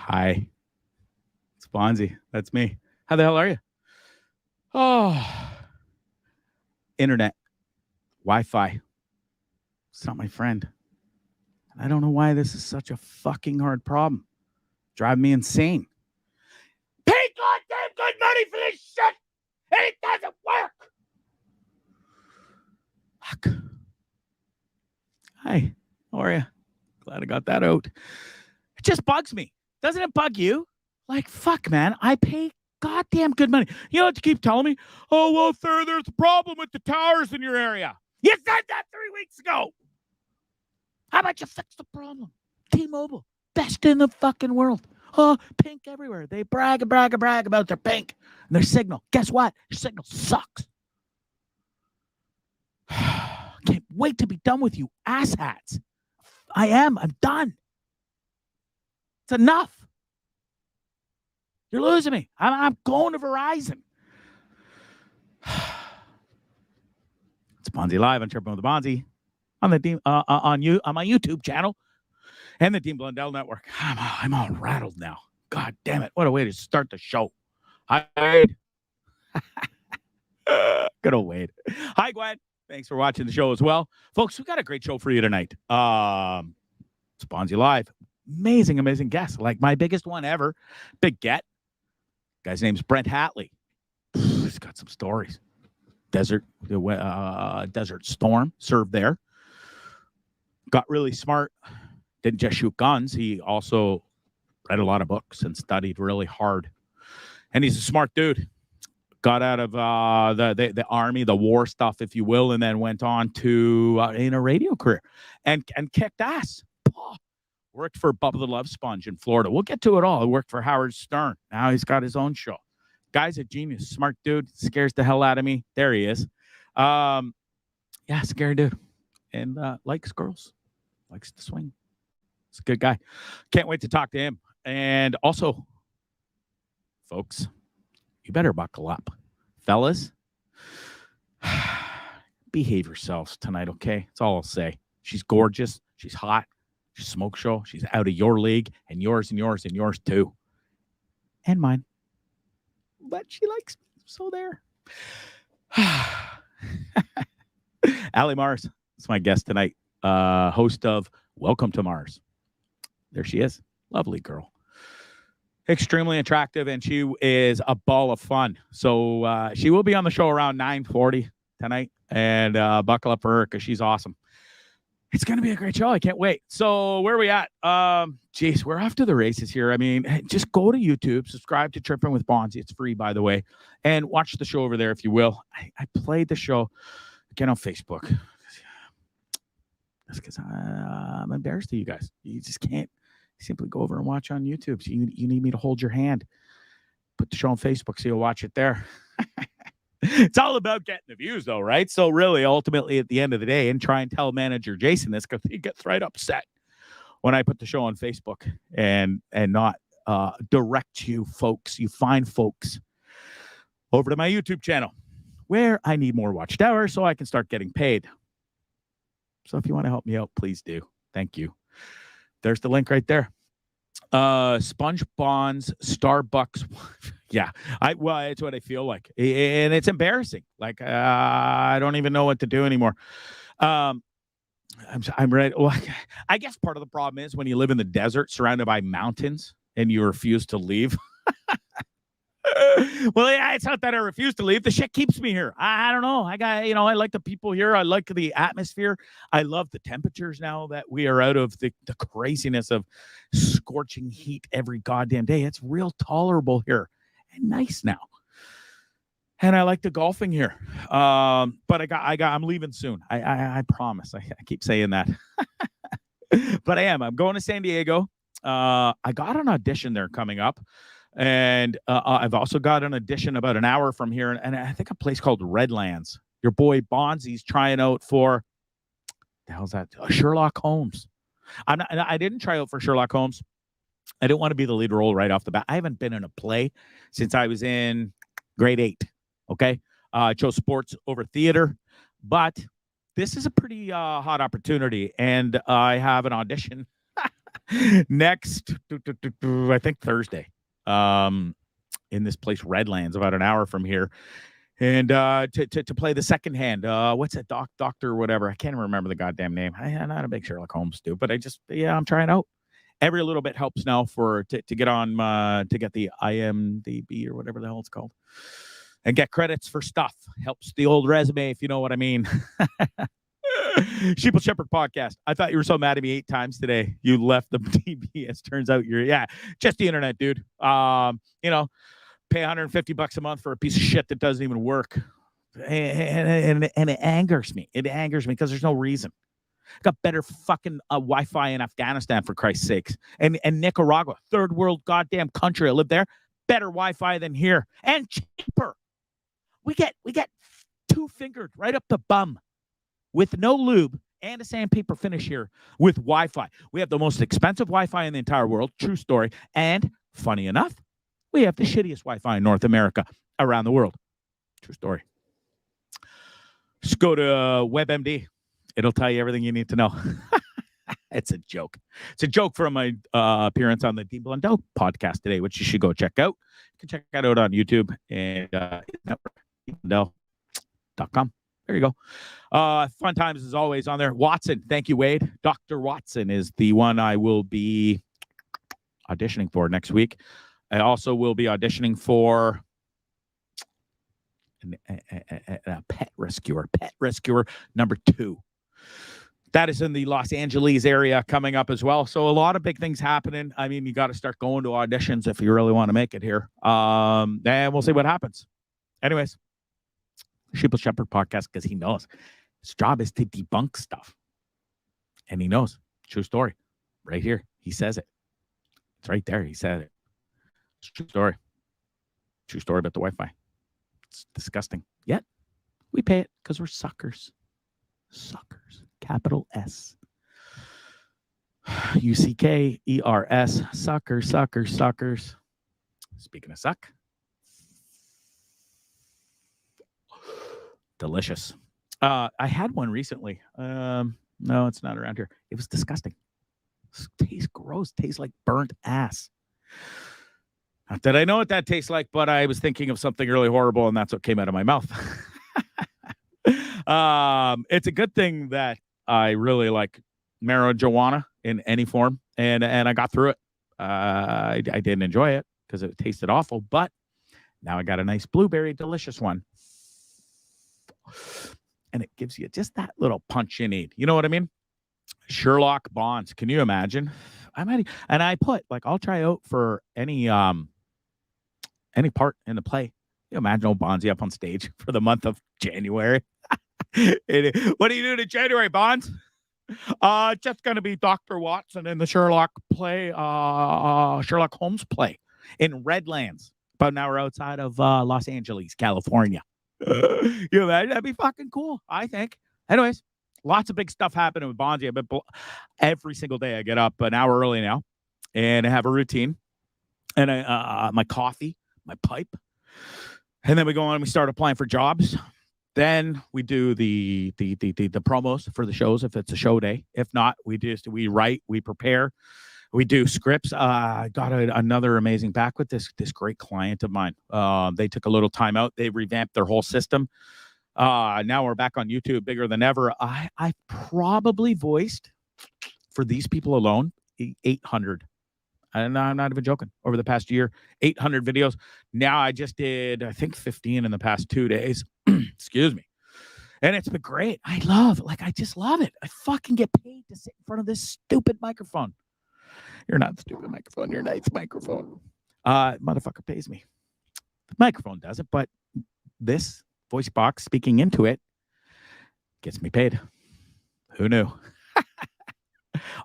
Hi. It's Bondzee. That's me. How the hell are you? Oh, internet, Wi-Fi. It's not my friend. I don't know why this is such a fucking hard problem. Drive me insane. Pay goddamn good money for this shit, and it doesn't work. Fuck. Hi. How are you? Glad I got that out. It just bugs me. Doesn't it bug you? Like, fuck, man. I pay goddamn good money. You know what you keep telling me? Oh, well, sir, there's a problem with the towers in your area. You said that 3 weeks ago. How about you fix the problem? T-Mobile, best in the fucking world. Oh, pink everywhere. They brag about their pink and their signal. Guess what? Your signal sucks. Can't wait to be done with you asshats. I'm done. It's enough. You're losing me. I'm going to Verizon. It's Bondzee Live on Tripping with Bondzee on the on my YouTube channel and the Dean Blundell Network. I'm all rattled now. God damn it! What a way to start the show. Hi, Wade. Good old Wade. Hi, Gwen. Thanks for watching the show as well, folks. We got a great show for you tonight. It's Bondzee Live. Amazing guest. Like my biggest one ever. Big get. Guy's name's Brent Hatley. He's got some stories. Desert Storm, served there. Got really smart. Didn't just shoot guns. He also read a lot of books and studied really hard. And he's a smart dude. Got out of the army, the war stuff, if you will, and then went on to in a radio career and kicked ass. Worked for Bubba the Love Sponge in Florida. We'll get to it all. He worked for Howard Stern. Now he's got his own show. Guy's a genius, smart dude. Scares the hell out of me. There he is. Yeah, scary dude. And likes girls. Likes to swing. He's a good guy. Can't wait to talk to him. And also, folks, you better buckle up. Fellas, behave yourselves tonight, okay? That's all I'll say. She's gorgeous. She's hot. She's smoke show. She's out of your league and yours and yours and yours too. And mine. But she likes me. So there. Aly Mars is my guest tonight. Host of Welcome to Mars. There she is. Lovely girl. Extremely attractive, and she is a ball of fun. So she will be on the show around 9:40 tonight. And buckle up for her because she's awesome. It's going to be a great show. I can't wait. So where are we at? Geez, we're off to the races here. I mean, just go to YouTube, subscribe to Tripping with Bondzee. It's free, by the way. And watch the show over there, if you will. I played the show again on Facebook. That's because I'm embarrassed to you guys. You just can't simply go over and watch on YouTube. So you need me to hold your hand. Put the show on Facebook so you'll watch it there. It's all about getting the views, though, right? So really, ultimately, at the end of the day, and try and tell manager Jason this because he gets right upset when I put the show on Facebook and not direct you folks, you fine folks, over to my YouTube channel where I need more watched hours so I can start getting paid. So if you want to help me out, please do. Thank you. There's the link right there. Sponge Bonds, Starbucks. Yeah, it's what I feel like. And it's embarrassing. Like, I don't even know what to do anymore. I'm ready. Well, I guess part of the problem is when you live in the desert surrounded by mountains and you refuse to leave. Well, yeah, it's not that I refuse to leave. The shit keeps me here. I don't know. I like the people here. I like the atmosphere. I love the temperatures now that we are out of the craziness of scorching heat every goddamn day. It's real tolerable here and nice now. And I like the golfing here. But I'm leaving soon. I promise. I keep saying that. But I am. I'm going to San Diego. I got an audition there coming up. And I've also got an audition about an hour from here. And I think a place called Redlands. Your boy Bondzee's trying out for, the hell's that? Sherlock Holmes. I didn't try out for Sherlock Holmes. I didn't want to be the lead role right off the bat. I haven't been in a play since I was in grade 8. Okay. I chose sports over theater. But this is a pretty hot opportunity. And I have an audition Next, I think Thursday, in this place, Redlands, about an hour from here. And to play the second hand, what's it, Doctor, whatever. I can't remember the goddamn name. I'm not a big Sherlock Holmes dude, but I'm trying out. Every little bit helps now to get on to get the IMDb or whatever the hell it's called, and get credits for stuff. Helps the old resume, if you know what I mean. Sheeple Shepherd podcast. I thought you were so mad at me 8 times today. You left the TBS. Turns out you're just the internet, dude. Pay $150 a month for a piece of shit that doesn't even work, and it angers me. It angers me because there's no reason. Got better fucking Wi-Fi in Afghanistan, for Christ's sakes, and Nicaragua, third world goddamn country. I live there. Better Wi-Fi than here, and cheaper. We get 2-fingered right up the bum with no lube and a sandpaper finish here with Wi-Fi. We have the most expensive Wi-Fi in the entire world. True story. And funny enough, we have the shittiest Wi-Fi in North America around the world. True story. Just go to WebMD. It'll tell you everything you need to know. It's a joke. It's a joke from my appearance on the Dean Blundell podcast today, which you should go check out. You can check that out on YouTube and DeanBlundell.com. There you go. Fun times as always on there. Watson, thank you, Wade. Dr. Watson is the one I will be auditioning for next week. I also will be auditioning for a pet rescuer number 2. That is in the Los Angeles area coming up as well. So a lot of big things happening. I mean, you got to start going to auditions if you really want to make it here. And we'll see what happens. Anyways, Sheeple Shepherd podcast, because he knows his job is to debunk stuff. And he knows. True story. Right here. He says it. It's right there. He said it. It's true story. True story about the Wi-Fi. It's disgusting. Yet, we pay it because we're suckers. Suckers. Capital S. UCKERS. Suckers, suckers, suckers. Speaking of suck. Delicious. I had one recently. No, it's not around here. It was disgusting. It tastes gross. Tastes like burnt ass. Not that I know what that tastes like, but I was thinking of something really horrible, and that's what came out of my mouth. It's a good thing that I really like marijuana in any form, and I got through it. I didn't enjoy it because it tasted awful, but now I got a nice blueberry delicious one. And it gives you just that little punch you need. You know what I mean? Sherlock Bonds. Can you imagine? I'll try out for any part in the play. You imagine old Bondzee up on stage for the month of January. What are you doing in January, Bonds? Just going to be Dr. Watson in the Sherlock play, Sherlock Holmes play in Redlands, about an hour outside of Los Angeles, California. You imagine? That'd be fucking cool, I think. Anyways, lots of big stuff happening with Bondzee. Every single day I get up an hour early now and I have a routine. And my coffee, my pipe. And then we go on and we start applying for jobs. Then we do the promos for the shows if it's a show day. If not, we write, we prepare, we do scripts. I got another amazing back with this great client of mine. They took a little time out. They revamped their whole system. Now we're back on YouTube, bigger than ever. I probably voiced for these people alone 800. And I'm not even joking. Over the past year, 800 videos. Now I just did, I think, 15 in the past 2 days. Excuse me. And it's been great. I just love it. I fucking get paid to sit in front of this stupid microphone. You're not stupid microphone. You're a nice microphone. Motherfucker pays me. The microphone doesn't, but this voice box speaking into it gets me paid. Who knew?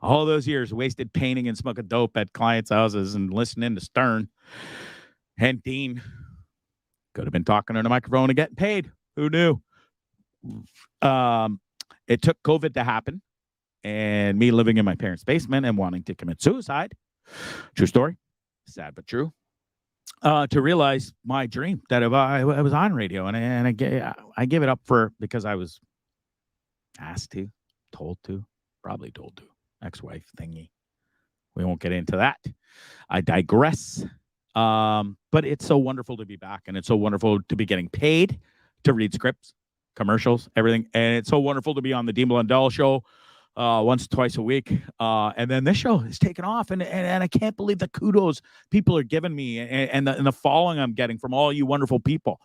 All those years wasted painting and smoking dope at clients' houses and listening to Stern and Dean. Could have been talking on a microphone and getting paid. Who knew? It took COVID to happen and me living in my parents' basement and wanting to commit suicide. True story. Sad but true. To realize my dream that I was on radio and I gave it up because I was asked to, told to, probably told to. Ex-wife thingy. We won't get into that. I digress. But it's so wonderful to be back, and it's so wonderful to be getting paid to read scripts, commercials, everything. And it's so wonderful to be on the Dean Blundell show once, twice a week. And then this show is taken off, and I can't believe the kudos people are giving me and the following I'm getting from all you wonderful people.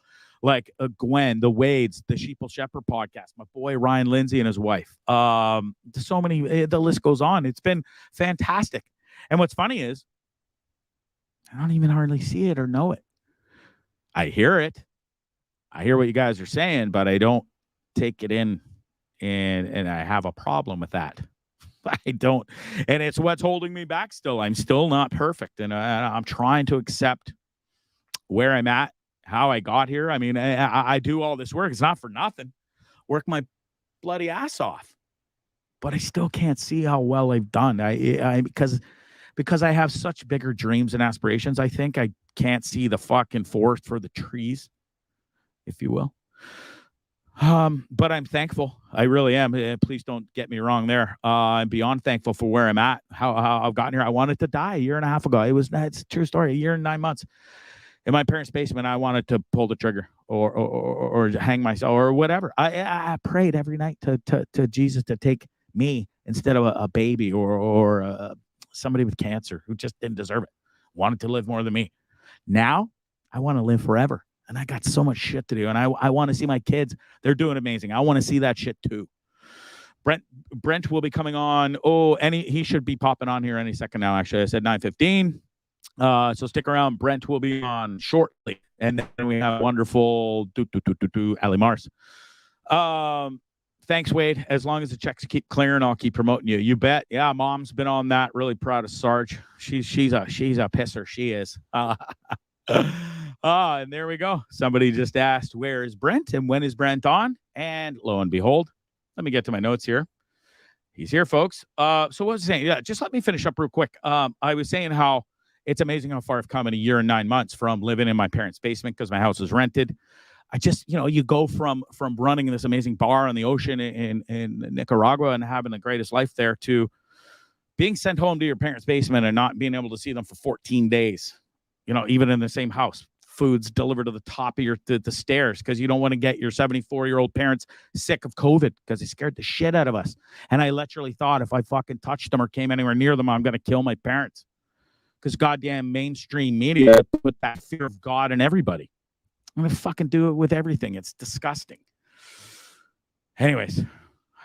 Like Gwen, the Wades, the Sheeple Shepherd podcast, my boy Ryan Lindsay and his wife. So many, the list goes on. It's been fantastic. And what's funny is I don't even hardly see it or know it. I hear it. I hear what you guys are saying, but I don't take it in, and I have a problem with that. I don't. And it's what's holding me back still. I'm still not perfect, and I'm trying to accept where I'm at, how I got here. I mean, I do all this work. It's not for nothing. Work my bloody ass off. But I still can't see how well I've done. Because I have such bigger dreams and aspirations, I think I can't see the fucking forest for the trees, if you will. But I'm thankful. I really am. Please don't get me wrong there. I'm beyond thankful for where I'm at, how I've gotten here. I wanted to die a year and a half ago. It's a true story. A year and 9 months. In my parents' basement, I wanted to pull the trigger or hang myself or whatever. I prayed every night to Jesus to take me instead of a baby or somebody with cancer who just didn't deserve it, wanted to live more than me. Now I want to live forever, and I got so much shit to do, and I want to see my kids. They're doing amazing. I want to see that shit too. Brent will be coming on. He should be popping on here any second now. Actually, I said 9:15. So stick around. Brent will be on shortly, and then we have wonderful Aly Mars. Thanks, Wade. As long as the checks keep clearing, I'll keep promoting you. You bet. Yeah, Mom's been on that. Really proud of Sarge. She's a pisser. She is. And there we go. Somebody just asked, where is Brent and when is Brent on? And lo and behold, let me get to my notes here. He's here, folks. So what was I saying? Yeah, just let me finish up real quick. I was saying how it's amazing how far I've come in a year and 9 months from living in my parents' basement because my house is rented. I just, you go from running this amazing bar on the ocean in Nicaragua and having the greatest life there to being sent home to your parents' basement and not being able to see them for 14 days, even in the same house. Food's delivered to the top of the stairs because you don't want to get your 74-year-old parents sick of COVID because they scared the shit out of us. And I literally thought if I fucking touched them or came anywhere near them, I'm going to kill my parents because goddamn mainstream media put that fear of God in everybody. I'm going to fucking do it with everything. It's disgusting. Anyways,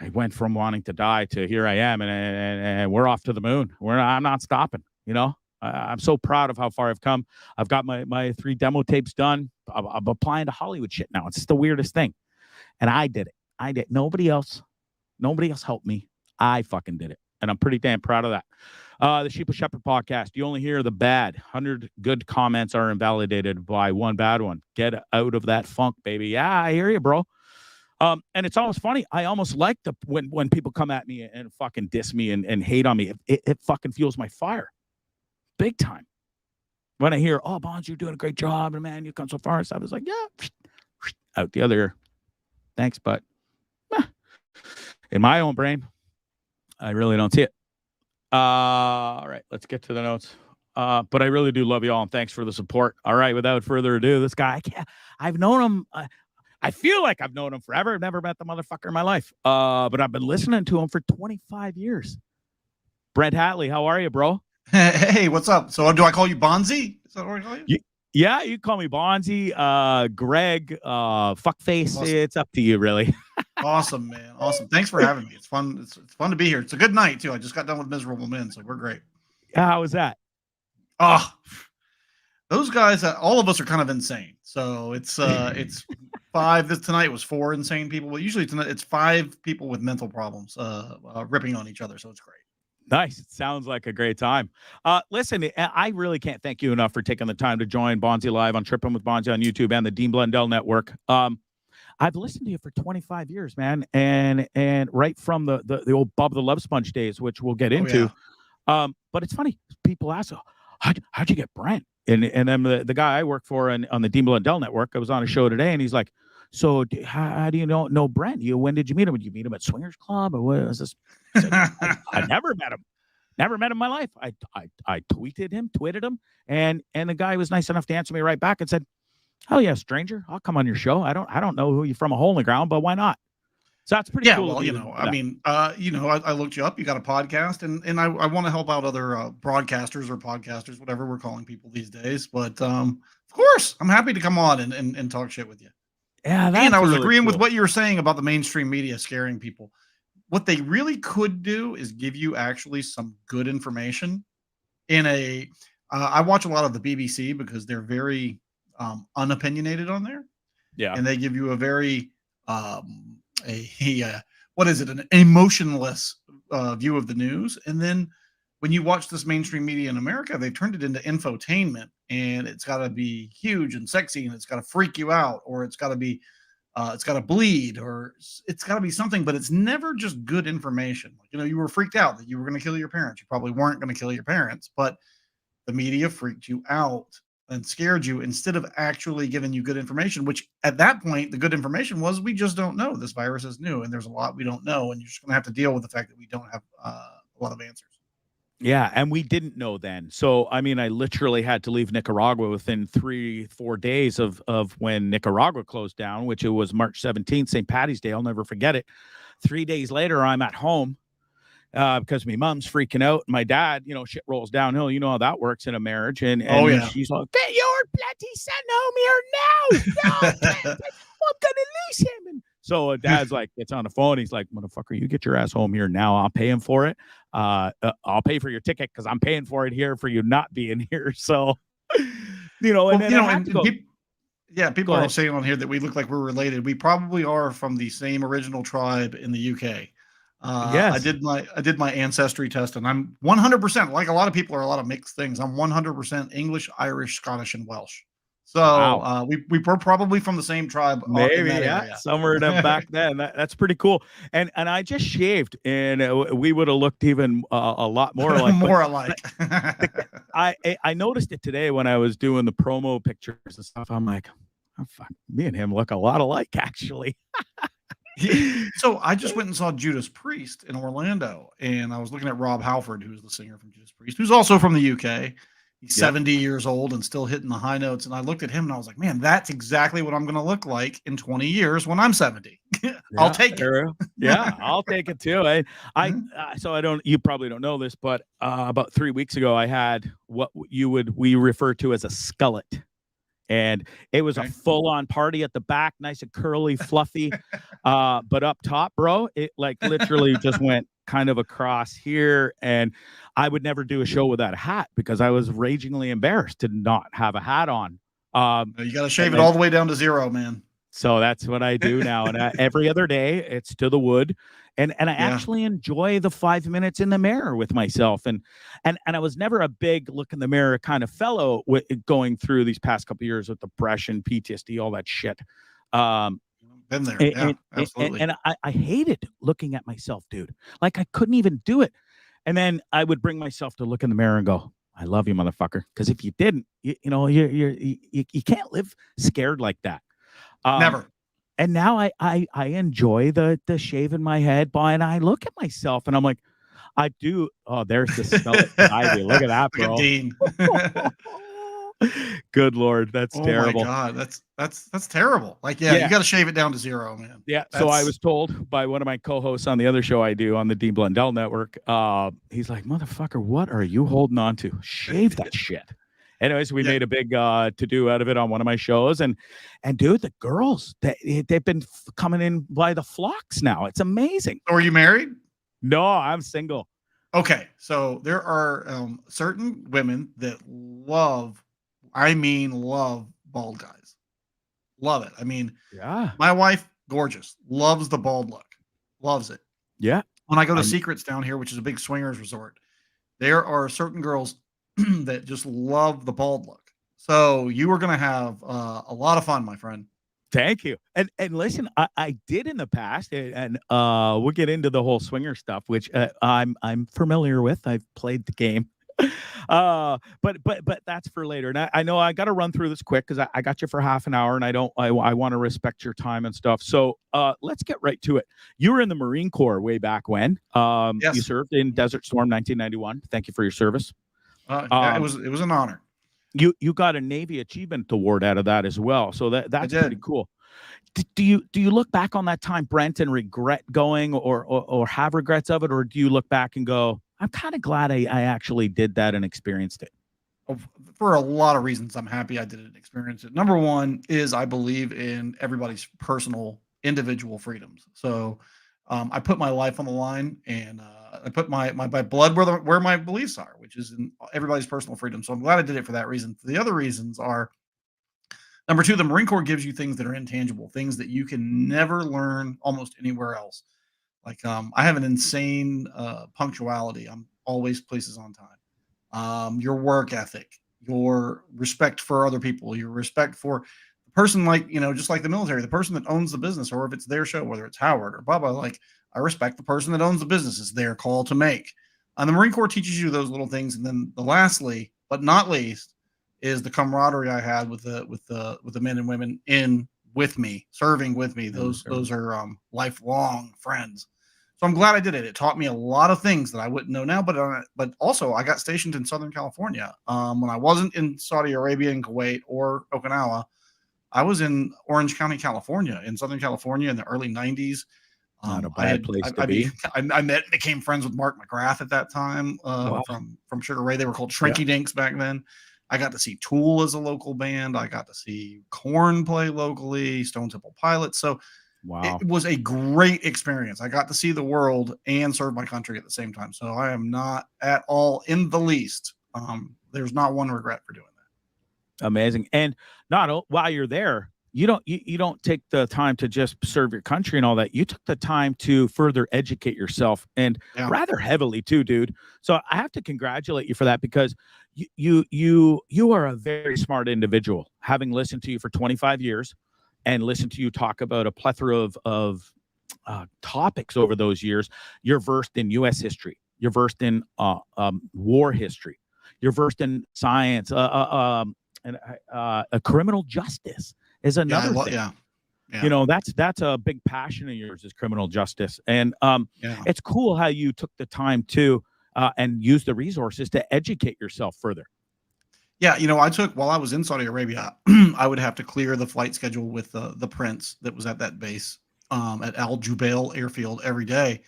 I went from wanting to die to here I am, and we're off to the moon. I'm not stopping, I'm so proud of how far I've come. I've got my 3 demo tapes done. I'm applying to Hollywood shit now. It's just the weirdest thing. And I did it. Nobody else helped me. I fucking did it. And I'm pretty damn proud of that. The Sheeple Shepherd podcast. You only hear the bad. 100 good comments are invalidated by 1 bad one. Get out of that funk, baby. Yeah, I hear you, bro. And it's almost funny. I almost like when people come at me and fucking diss me and hate on me. It fucking fuels my fire. Big time. When I hear, Bonds, you're doing a great job, and man, you've come so far. So I was like, yeah, out the other ear. Thanks, but in my own brain, I really don't see it. All right, let's get to the notes. But I really do love you all, and thanks for the support. All right, without further ado, this guy, I've known him. I feel like I've known him forever. I've never met the motherfucker in my life. But I've been listening to him for 25 years. Brent Hatley, how are you, bro? Hey, what's up? So do I call you Bondzee? Is that what I call you? Yeah, you call me Bondzee, Greg, fuckface. Awesome. It's up to you, really. Awesome, man. Awesome. Thanks for having me. It's fun. It's fun to be here. It's a good night too. I just got done with Miserable Men, so we're great. How was that? Those guys, all of us are kind of insane. So it's 5. Tonight was 4 insane people. But usually tonight it's 5 people with mental problems ripping on each other. So it's great. Nice. It sounds like a great time. Listen, I really can't thank you enough for taking the time to join Bondzee Live on Trippin' with Bondzee on YouTube and the Dean Blundell Network. I've listened to you for 25 years, man, and right from the old Bubba the Love Sponge days, which we'll get into. Yeah. But it's funny. People ask, how'd you get Brent? And then the guy I work for on the Dean Blundell Network, I was on a show today, and he's like, so how do you know Brent? When did you meet him? Did you meet him at Swingers Club? Or what was this? I never met him. Never met him in my life. I tweeted him, and the guy was nice enough to answer me right back and said, "Hell yeah, stranger, I'll come on your show. I don't know who you're from a hole in the ground, but why not?" So that's pretty cool. Well, I looked you up. You got a podcast, and I want to help out other broadcasters or podcasters, whatever we're calling people these days. But of course, I'm happy to come on and talk shit with you. Yeah, and I was really agreeing cool with what you were saying about the mainstream media scaring people. What they really could do is give you actually some good information in a. I watch a lot of the BBC because they're very unopinionated on there. Yeah, and they give you a very what is it, an emotionless view of the news. And then when you watch this mainstream media in America, they've turned it into infotainment, and it's got to be huge and sexy, and it's got to freak you out, or it's got to be it's got to bleed, or it's got to be something, but it's never just good information. Like, you were freaked out that you were going to kill your parents. You probably weren't going to kill your parents, but the media freaked you out and scared you instead of actually giving you good information, which at that point, the good information was, we just don't know. This virus is new, and there's a lot we don't know, and you're just going to have to deal with the fact that we don't have a lot of answers. Yeah, and we didn't know then. So, I mean, I literally had to leave Nicaragua within 3-4 days of when Nicaragua closed down, which it was March 17th, St. Patty's Day. I'll never forget it. 3 days later, I'm at home because my mom's freaking out. My dad, shit rolls downhill. You know how that works in a marriage. And she's like, "Get your bloody son home here now. No, I'm going to lose him." And so dad's like, gets on the phone. He's like, "Motherfucker, you get your ass home here now. I'll pay him for it. I'll pay for your ticket because I'm paying for it here for you not being here." So, people are saying on here that we look like we're related. We probably are from the same original tribe in the UK. Yes. I did my ancestry test, and I'm 100%, like a lot of people are a lot of mixed things. I'm 100% English, Irish, Scottish, and Welsh. So wow. We were probably from the same tribe. Maybe, somewhere back then. That's pretty cool. And I just shaved, and we would have looked even a lot more alike. More alike. I noticed it today when I was doing the promo pictures and stuff. I'm like, oh, fuck, me and him look a lot alike, actually. So I just went and saw Judas Priest in Orlando, and I was looking at Rob Halford, who's the singer from Judas Priest, who's also from the UK. He's 70 years old and still hitting the high notes. And I looked at him and I was like, man, that's exactly what I'm going to look like in 20 years when I'm 70. I'll take it. Yeah, I'll take it too. You probably don't know this, but about 3 weeks ago, I had what we refer to as a skullet. And it was a full-on party at the back, nice and curly, fluffy. But up top, bro, it like literally just went kind of across here. And I would never do a show without a hat because I was ragingly embarrassed to not have a hat on. You got to shave it all the way down to zero, man. So that's what I do now. And every other day, it's to the wood. And I actually enjoy the 5 minutes in the mirror with myself. And I was never a big look in the mirror kind of fellow going through these past couple of years with depression, PTSD, all that shit. Been there. Absolutely. And I hated looking at myself, dude. Like I couldn't even do it. And then I would bring myself to look in the mirror and go, "I love you, motherfucker." Because if you didn't, you can't live scared like that. Never. And now I enjoy the shave in my head, and I look at myself and I'm like, I do. Oh, there's the skeleton. I do. Look at that, bro. Look at Dean. Good Lord, that's terrible. Oh my God, that's terrible. Like, you got to shave it down to zero, man. Yeah. So I was told by one of my co-hosts on the other show I do on the Dean Blundell Network. He's like, "Motherfucker, what are you holding on to? Shave that shit." Anyways, we made a big to-do out of it on one of my shows. And dude, the girls, they've been coming in by the flocks now. It's amazing. Are you married? No, I'm single. Okay. So there are certain women that love bald guys. Love it. I mean, my wife, gorgeous, loves the bald look. Loves it. Yeah. When I go to Secrets down here, which is a big swingers resort, there are certain girls that just love the bald look. So you are going to have a lot of fun, my friend. Thank you. And listen, I did in the past, and we'll get into the whole swinger stuff, which I'm familiar with. I've played the game. But that's for later. And I know I got to run through this quick because I got you for half an hour, and I want to respect your time and stuff. So let's get right to it. You were in the Marine Corps way back when. Yes. You served in Desert Storm 1991. Thank you for your service. Yeah, it was an honor. You got a Navy Achievement Award out of that as well. So that's pretty cool. Do you look back on that time, Brent, and regret going or have regrets of it, or do you look back and go, I'm kind of glad I actually did that and experienced it? For a lot of reasons, I'm happy I did it and experienced it. Number one is I believe in everybody's personal, individual freedoms. So I put my life on the line, and I put my blood where my beliefs are, which is in everybody's personal freedom. So I'm glad I did it for that reason. The other reasons are, number two, the Marine Corps gives you things that are intangible, things that you can never learn almost anywhere else. Like I have an insane punctuality. I'm always places on time. Your work ethic, your respect for other people, your respect for the person, like, just like the military, the person that owns the business, or if it's their show, whether it's Howard or Bubba, like, I respect the person that owns the business. It's their call to make. And the Marine Corps teaches you those little things. And then the lastly, but not least, is the camaraderie I had with the men and women with me, serving with me. Those are lifelong friends. So I'm glad I did it. It taught me a lot of things that I wouldn't know now, but also I got stationed in Southern California. When I wasn't in Saudi Arabia and Kuwait or Okinawa, I was in Orange County, California, in Southern California in the early 90s. Not a bad place to be. I became friends with Mark McGrath at that time from Sugar Ray. They were called Shrinky Dinks back then. I got to see Tool as a local band. I got to see Korn play locally, Stone Temple Pilots. So it was a great experience. I got to see the world and serve my country at the same time. So I am not at all in the least. There's not one regret for doing that. Amazing. And while you're there, you don't take the time to just serve your country and all that. You took the time to further educate yourself, and rather heavily too, dude. So I have to congratulate you for that, because you are a very smart individual, having listened to you for 25 years and listened to you talk about a plethora of topics over those years. You're versed in U.S. history. You're versed in war history. You're versed in science, and criminal justice is another thing. Yeah. That's a big passion of yours, is criminal justice. And it's cool how you took the time to and use the resources to educate yourself further. Yeah, while I was in Saudi Arabia, I would have to clear the flight schedule with the Prince that was at that base at Al Jubail Airfield every day.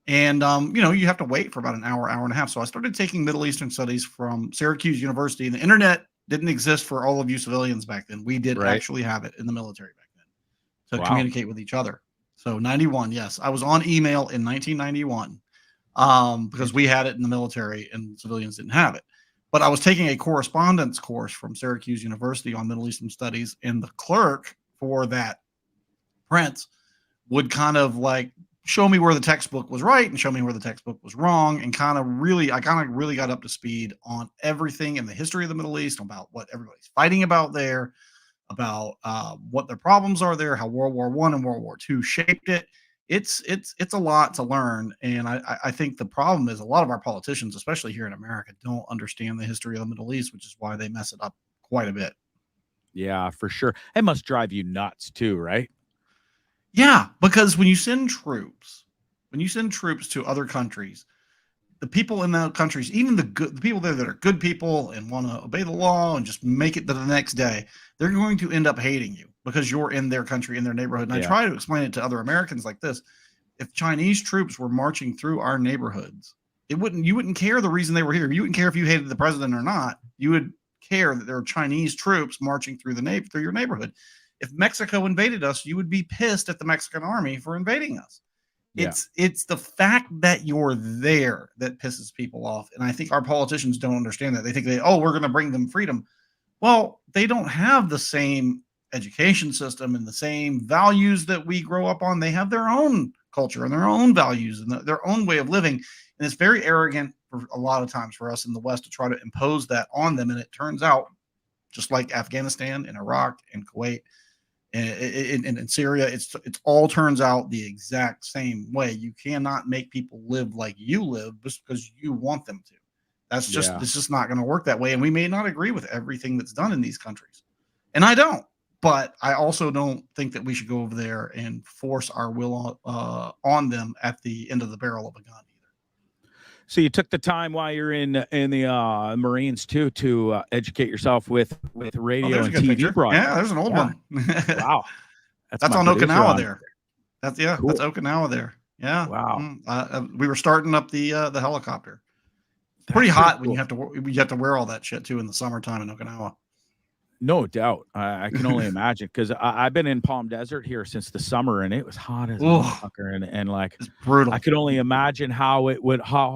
And, you have to wait for about an hour and a half. So I started taking Middle Eastern studies from Syracuse University, and the internet didn't exist for all of you civilians back then. We did actually have it in the military back then to communicate with each other. So 91, yes, I was on email in 1991 because we had it in the military and civilians didn't have it. But I was taking a correspondence course from Syracuse University on Middle Eastern studies, and the clerk for that Prince would kind of like show me where the textbook was right and show me where the textbook was wrong, and I kind of really got up to speed on everything in the history of the Middle East, about what everybody's fighting about there, about what their problems are there, how World War I and World War II shaped it. It's a lot to learn, and I think the problem is a lot of our politicians, especially here in America, don't understand the history of the Middle East, which is why they mess it up quite a bit. Yeah, for sure. It must drive you nuts too, right? Yeah, because when you send troops to other countries, the people in those countries, even the people there that are good people and want to obey the law and just make it to the next day, they're going to end up hating you because you're in their country, in their neighborhood. And I try to explain it to other Americans like this: if Chinese troops were marching through our neighborhoods, you wouldn't care the reason they were here. You wouldn't care if you hated the president or not. You would care that there are Chinese troops marching through through your neighborhood. If Mexico invaded us, you would be pissed at the Mexican army for invading us. It's the fact that you're there that pisses people off. And I think our politicians don't understand that. They think we're going to bring them freedom. Well, they don't have the same education system and the same values that we grow up on. They have their own culture and their own values and their own way of living. And it's very arrogant for a lot of times for us in the West to try to impose that on them. And it turns out, just like Afghanistan and Iraq and Kuwait, and in Syria, it all turns out the exact same way. You cannot make people live like you live just because you want them to. That's just Yeah. it's just not going to work that way. And we may not agree with everything that's done in these countries. And I don't. But I also don't think that we should go over there and force our will on them at the end of the barrel of a gun either. So you took the time while you're in the Marines too to educate yourself with radio and TV broadcast. Yeah, there's an old one. Wow, that's on Okinawa there. That's cool. That's Okinawa there. Yeah. Wow. We were starting up the helicopter. It's pretty hot when you have to wear all that shit too in the summertime in Okinawa. No doubt. I can only imagine because I've been in Palm Desert here since the summer and it was hot as a motherfucker and like it's brutal. I could only imagine how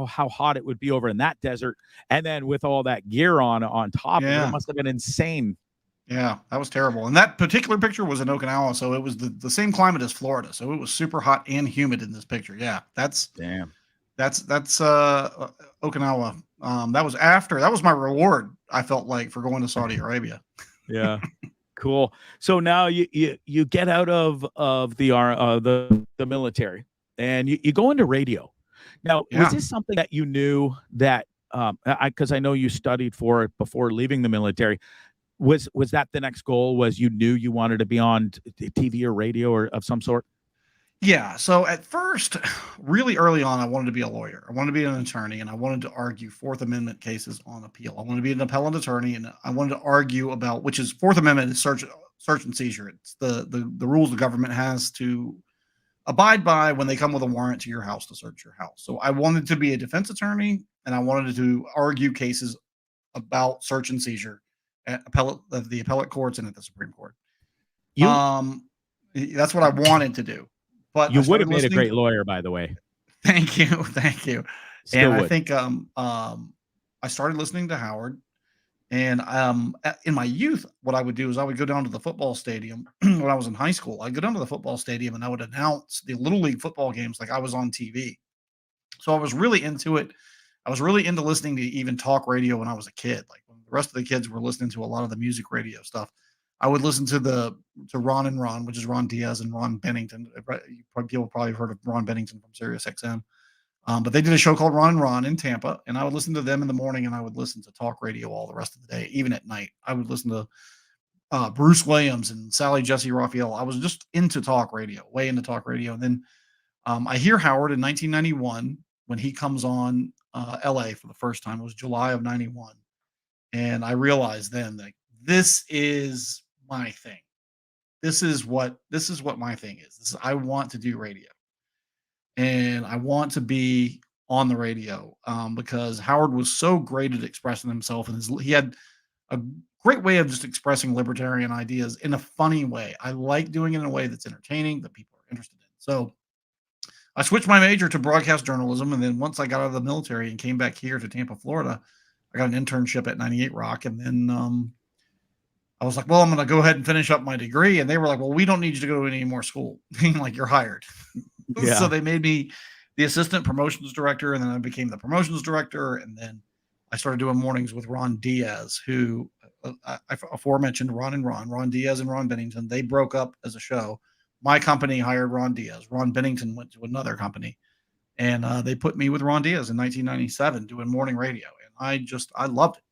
hot it would be over in that desert. And then with all that gear on top of it must have been insane. Yeah, that was terrible. And that particular picture was in Okinawa. So it was the same climate as Florida. So it was super hot and humid in this picture. Yeah, that's Okinawa. That was my reward, I felt like, for going to Saudi Arabia. Yeah. Cool. So now you get out of the military and you go into radio. Now, was this something that you knew that because I know you studied for it before leaving the military? Was that the next goal? Was you knew you wanted to be on TV or radio or of some sort? Yeah. So at first, really early on, I wanted to be a lawyer. I wanted to be an attorney, and I wanted to argue Fourth Amendment cases on appeal. I wanted to be an appellate attorney, and I wanted to argue about which is Fourth Amendment is search and seizure. It's the rules the government has to abide by when they come with a warrant to your house to search your house. So I wanted to be a defense attorney, and I wanted to argue cases about search and seizure at the appellate courts and at the Supreme Court. That's what I wanted to do. But you would have made a great lawyer, by the way. Thank you. Still and would. I think I started listening to Howard, and in my youth, what I would do is I would go down to the football stadium when I was in high school. I'd go down to the football stadium and I would announce the Little League football games like I was on TV. So I was really into it. I was really into listening to even talk radio when I was a kid. Like when the rest of the kids were listening to a lot of the music radio stuff, I would listen to Ron and Ron, which is Ron Diaz and Ron Bennington. People probably have heard of Ron Bennington from Sirius XM. But they did a show called Ron and Ron in Tampa, and I would listen to them in the morning, and I would listen to talk radio all the rest of the day, even at night. I would listen to Bruce Williams and Sally Jesse Raphael. I was just into talk radio, way into talk radio. And then I hear Howard in 1991 when he comes on LA for the first time. It was July of 91. And I realized then that this is my thing. This is what my thing is. I want to do radio. And I want to be on the radio because Howard was so great at expressing himself, and he had a great way of just expressing libertarian ideas in a funny way. I like doing it in a way that's entertaining, that people are interested in. So I switched my major to broadcast journalism, and then once I got out of the military and came back here to Tampa, Florida, I got an internship at 98 Rock, and then I was like, well, I'm going to go ahead and finish up my degree. And they were like, well, we don't need you to go to any more school. Like, you're hired. Yeah. So they made me the assistant promotions director, and then I became the promotions director. And then I started doing mornings with Ron Diaz, who I aforementioned Ron Diaz and Ron Bennington. They broke up as a show. My company hired Ron Diaz. Ron Bennington went to another company, and they put me with Ron Diaz in 1997 doing morning radio. And I loved it.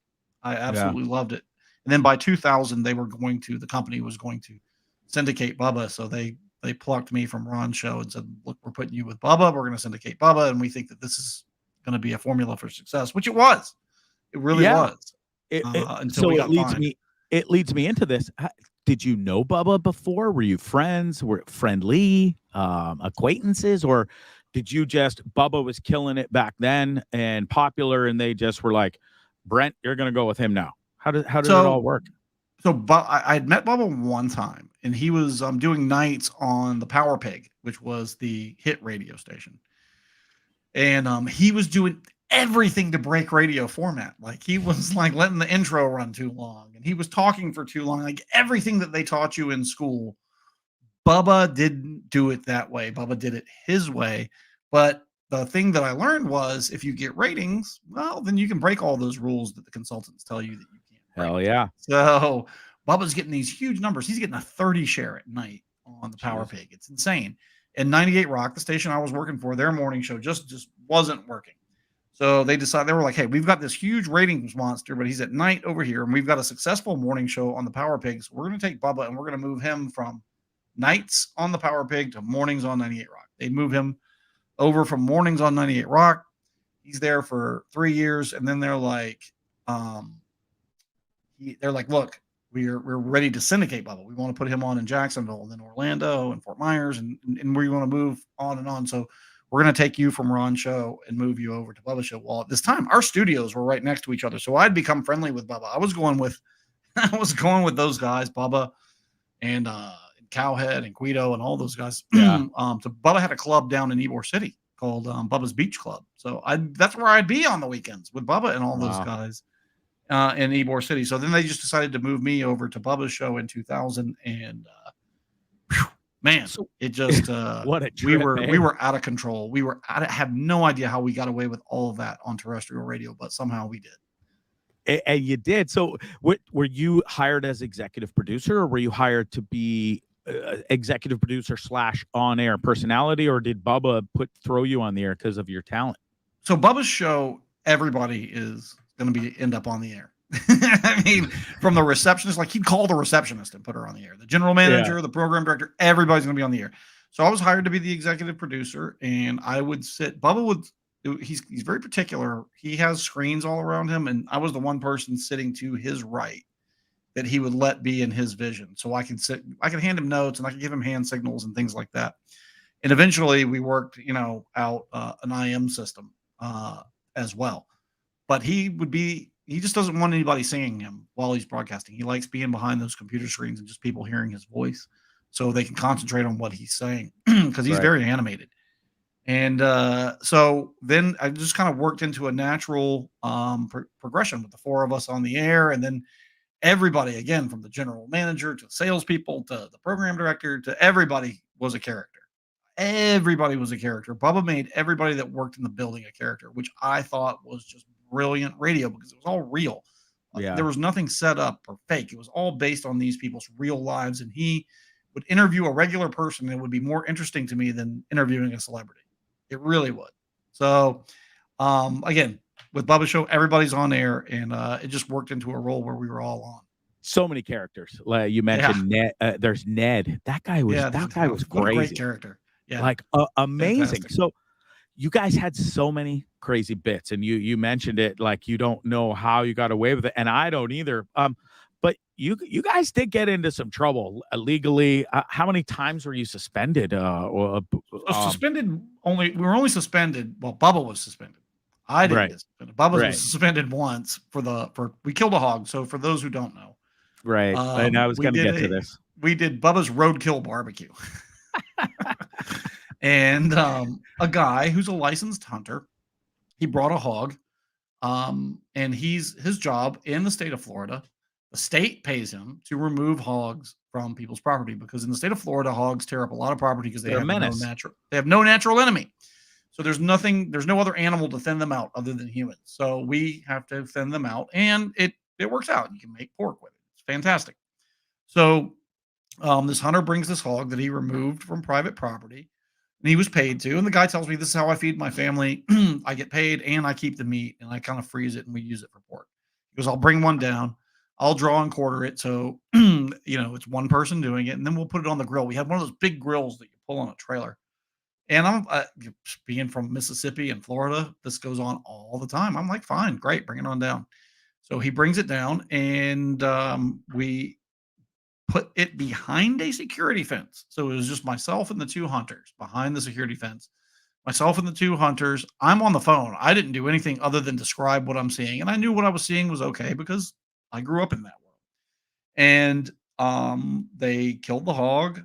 I absolutely loved it. And then by 2000, the company was going to syndicate Bubba. So they plucked me from Ron's show and said, look, we're putting you with Bubba. We're going to syndicate Bubba. And we think that this is going to be a formula for success, which it was. It really was. It leads me into this. Did you know Bubba before? Were you friends? Were friendly acquaintances? Or did you Bubba was killing it back then and popular, and they just were like, Brent, you're going to go with him now? How did it all work? So I had met Bubba one time, and he was doing nights on the Power Pig, which was the hit radio station. And he was doing everything to break radio format. Like, he was like letting the intro run too long, and he was talking for too long. Like, everything that they taught you in school, Bubba didn't do it that way. Bubba did it his way. But the thing that I learned was, if you get ratings, well, then you can break all those rules that the consultants tell you that you can't break. Hell yeah. So Bubba's getting these huge numbers. He's getting a 30 share at night on the Power Pig. It's insane. And 98 Rock, the station I was working for, their morning show just wasn't working. So they decided, they were like, hey, we've got this huge ratings monster, but he's at night over here, and we've got a successful morning show on the Power Pigs. We're going to take Bubba and we're going to move him from nights on the Power Pig to mornings on 98 Rock. They move him over from mornings on 98 Rock. He's there for 3 years, and then they're like, look, we're ready to syndicate Bubba. We want to put him on in Jacksonville, and then Orlando and Fort Myers, and we want to move on and on. So we're going to take you from Ron's show and move you over to Bubba's show. Well, at this time, our studios were right next to each other, so I'd become friendly with Bubba. I was going with those guys, Bubba and Cowhead and Guido and all those guys. Yeah. So Bubba had a club down in Ybor City called Bubba's Beach Club. So that's where I'd be on the weekends with Bubba and all those guys in Ybor City. So then they just decided to move me over to Bubba's show in 2000, and man, it just what a trip, we were out of control. I have no idea how we got away with all of that on terrestrial radio, but somehow we did. And you did. So were you hired as executive producer, or were you hired to be executive producer / on-air personality, or did Bubba throw you on the air because of your talent? So Bubba's show, everybody is going to end up on the air. I mean, from the receptionist, like he'd call the receptionist and put her on the air. The general manager, the program director, everybody's going to be on the air. So I was hired to be the executive producer, and I would sit. Bubba would. He's very particular. He has screens all around him, and I was the one person sitting to his right that he would let be in his vision. So I could hand him notes, and I could give him hand signals and things like that. And eventually we worked, out an IM system as well. But he just doesn't want anybody seeing him while he's broadcasting. He likes being behind those computer screens and just people hearing his voice so they can concentrate on what he's saying, because he's very animated. And so then I just kind of worked into a natural progression with the four of us on the air. And then everybody, again, from the general manager to salespeople to the program director to everybody was a character. Everybody was a character. Bubba made everybody that worked in the building a character, which I thought was just brilliant radio, because it was all real. There was nothing set up or fake. It was all based on these people's real lives. And he would interview a regular person, and it would be more interesting to me than interviewing a celebrity. It really would. So, again, with Bubba's show, everybody's on air, and it just worked into a role where we were all on. So many characters. You mentioned Ned. There's Ned. That guy was crazy. What a great character. Yeah, like amazing. Fantastic. So you guys had so many crazy bits, and you mentioned it like you don't know how you got away with it, and I don't either. But you guys did get into some trouble legally. How many times were you suspended? Suspended only. We were only suspended. Well, Bubba was suspended. I didn't get suspended. Bubba was suspended once for we killed a hog. So for those who don't know, and I was going to get to this. We did Bubba's Roadkill Barbecue. And a guy who's a licensed hunter, he brought a hog, and his job in the state of Florida, the state pays him to remove hogs from people's property, because in the state of Florida, hogs tear up a lot of property because they have no natural enemy. So there's no other animal to thin them out other than humans. So we have to thin them out, and it works out. You can make pork with it. It's fantastic. So this hunter brings this hog that he removed from private property, and he was paid to. And the guy tells me, this is how I feed my family. I get paid, and I keep the meat, and I kind of freeze it, and we use it for pork. He goes, I'll bring one down. I'll draw and quarter it. So, it's one person doing it, and then we'll put it on the grill. We had one of those big grills that you pull on a trailer. And I'm being from Mississippi and Florida, this goes on all the time. I'm like, fine, great, bring it on down. So he brings it down, and we put it behind a security fence. So it was just myself and the two hunters behind the security fence. Myself and the two hunters. I'm on the phone. I didn't do anything other than describe what I'm seeing. And I knew what I was seeing was okay, because I grew up in that world. And they killed the hog.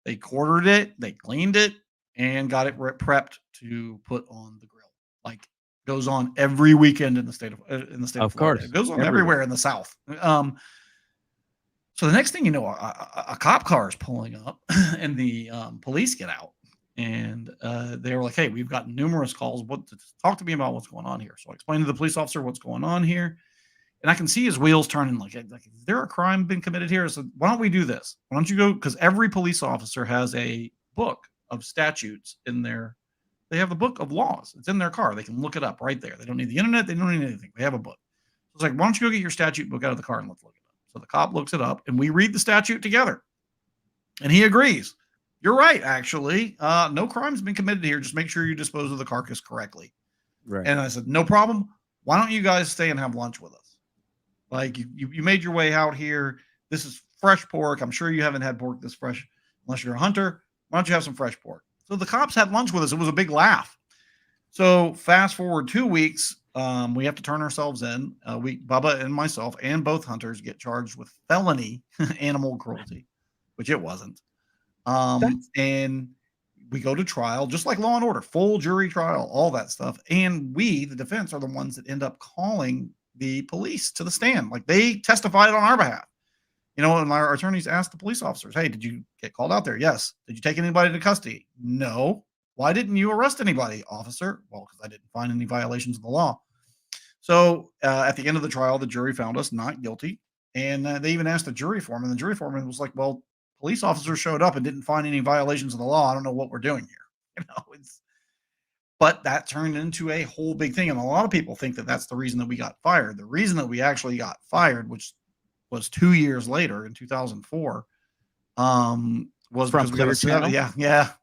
They quartered it. They cleaned it and got it prepped to put on the grill. Like, goes on every weekend in the state of Florida. Of course. It goes on everywhere in the South. So the next thing you know, a cop car is pulling up, and the police get out, and they were like, hey, we've gotten numerous calls. Talk to me about what's going on here. So I explained to the police officer what's going on here, and I can see his wheels turning like, is there a crime been committed here? So why don't we do this? Why don't you go? Because every police officer has a book of statutes in their They have the book of laws. It's in their car. They can look it up right there. They don't need the internet. They don't need anything. They have a book. It's like, why don't you go get your statute book out of the car and let's look it up. So the cop looks it up and we read the statute together. And he agrees. You're right, actually. No crime's been committed here. Just make sure you dispose of the carcass correctly. Right. And I said, no problem. Why don't you guys stay and have lunch with us? Like you made your way out here. This is fresh pork. I'm sure you haven't had pork this fresh unless you're a hunter. Why don't you have some fresh pork? So the cops had lunch with us. It was a big laugh. So fast forward 2 weeks, we have to turn ourselves in. Bubba and myself and both hunters get charged with felony animal cruelty, which it wasn't. And we go to trial, just like Law and Order, full jury trial, all that stuff. And we, the defense, are the ones that end up calling the police to the stand. Like they testified on our behalf. You know, and our attorneys asked the police officers, hey, did you get called out there? Yes. Did you take anybody into custody? No. Why didn't you arrest anybody, officer? Well, because I didn't find any violations of the law. So at the end of the trial, the jury found us not guilty. And they even asked the jury foreman. The jury foreman was like, well, police officers showed up and didn't find any violations of the law. I don't know what we're doing here. You know, but that turned into a whole big thing. And a lot of people think that that's the reason that we got fired. The reason that we actually got fired, which was 2 years later in 2004, was From because we got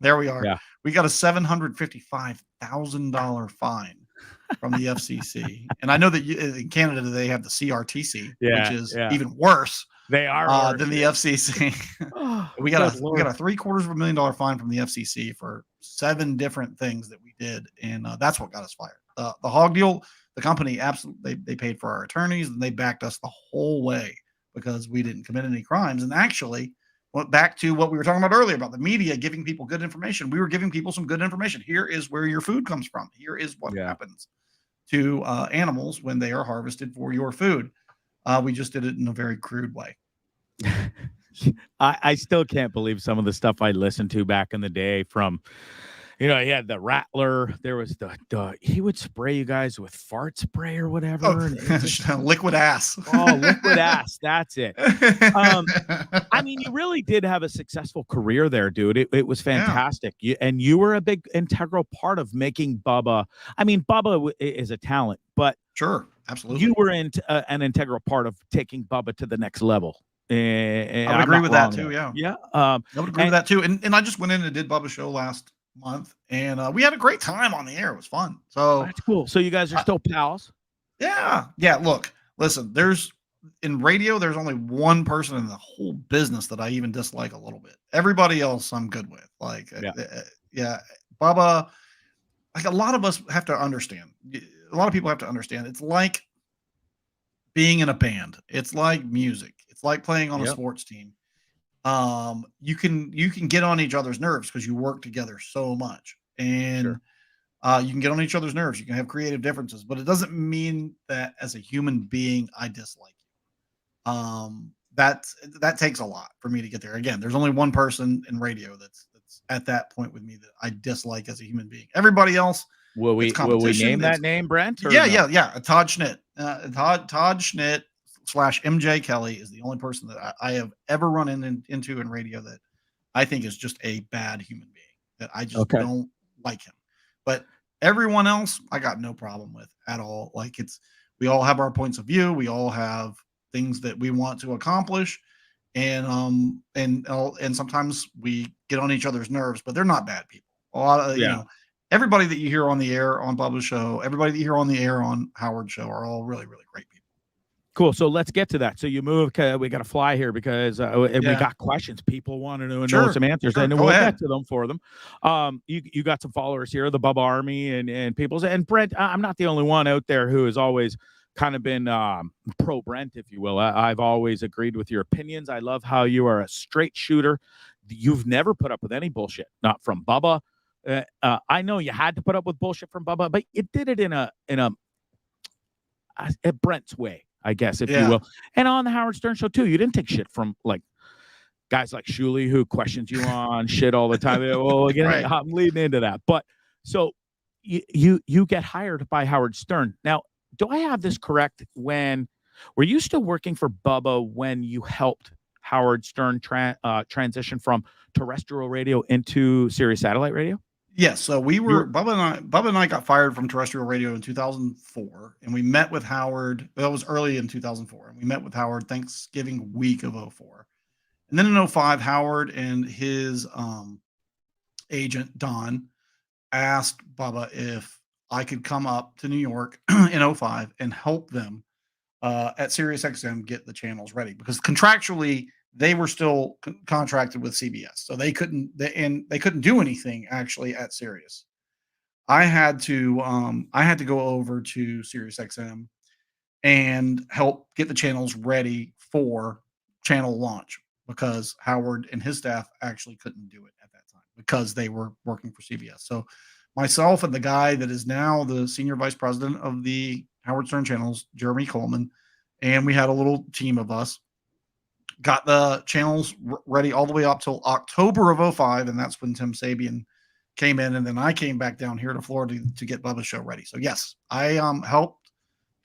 there we are. Yeah. We got a $755,000 fine from the FCC. And I know that in Canada, they have the CRTC, which is even worse. They are than the FCC. we got a $750,000 fine from the FCC for 7 different things that we did, and that's what got us fired. The hog deal, the company absolutely they paid for our attorneys and they backed us the whole way because we didn't commit any crimes. And actually, went back to what we were talking about earlier about the media giving people good information. We were giving people some good information. Here is where your food comes from. Here is what happens to animals when they are harvested for your food. We just did it in a very crude way. I still can't believe some of the stuff I listened to back in the day from, you know, he had the Rattler. There was he would spray you guys with fart spray or whatever. Liquid ass. Oh, liquid ass. That's it. I mean, you really did have a successful career there, dude. It was fantastic. And you were a big integral part of making Bubba. I mean, Bubba is a talent, but sure, absolutely. You were an integral part of taking Bubba to the next level. I would agree with that too. Yeah. I would agree with that too. And I just went in and did Bubba's show last month, and we had a great time on the air. It was fun. So that's cool. So you guys are still pals? Yeah. Look, listen. In radio, there's only one person in the whole business that I even dislike a little bit. Everybody else, I'm good with. Like, Bubba. Like a lot of us have to understand. A lot of people have to understand. It's like being in a band. It's like music. It's like playing on a sports team. You can get on each other's nerves because you work together so much, and you can get on each other's nerves. You can have creative differences, but it doesn't mean that as a human being I dislike you. That takes a lot for me to get there. Again, there's only one person in radio that's at that point with me that I dislike as a human being. Everybody else. Will we name that name, Brent? Yeah. Todd Schnitt. Todd Schnitt / MJ Kelly is the only person that I have ever run into in radio that I think is just a bad human being, that I just don't like him. But everyone else, I got no problem with at all. Like we all have our points of view. We all have things that we want to accomplish. And sometimes we get on each other's nerves, but they're not bad people. A lot of, you know, everybody that you hear on the air on Bubba's show, everybody that you hear on the air on Howard's show are all really, really great people. Cool. So let's get to that. So you move. We got to fly here because we got questions. People want to know some answers, and we'll get to them for them. You got some followers here, the Bubba Army and people. And Brent, I'm not the only one out there who has always kind of been pro Brent, if you will. I've always agreed with your opinions. I love how you are a straight shooter. You've never put up with any bullshit, not from Bubba. I know you had to put up with bullshit from Bubba, but you did it in a Brent's way, I guess, if you will. And on the Howard Stern show too, you didn't take shit from like guys like Shuley who questions you on shit all the time. Well, again, I'm leading into that. But so you get hired by Howard Stern. Now, do I have this correct? Were you still working for Bubba when you helped Howard Stern transition from terrestrial radio into Sirius satellite radio? Yes, so Bubba and I got fired from terrestrial radio in 2004, and we met with Howard. That was early in 2004, and we met with Howard Thanksgiving week of 04. And then in 05, Howard and his agent Don asked Bubba if I could come up to New York in 05 and help them at SiriusXM get the channels ready, because contractually they were still contracted with CBS, so they couldn't do anything actually at Sirius. I had to go over to SiriusXM and help get the channels ready for channel launch, because Howard and his staff actually couldn't do it at that time because they were working for CBS. So myself and the guy that is now the senior vice president of the Howard Stern channels, Jeremy Coleman, and we had a little team of us, got the channels ready all the way up till October of 05, and that's when Tim Sabian came in, and then I came back down here to Florida to get Bubba's show ready. So yes, I helped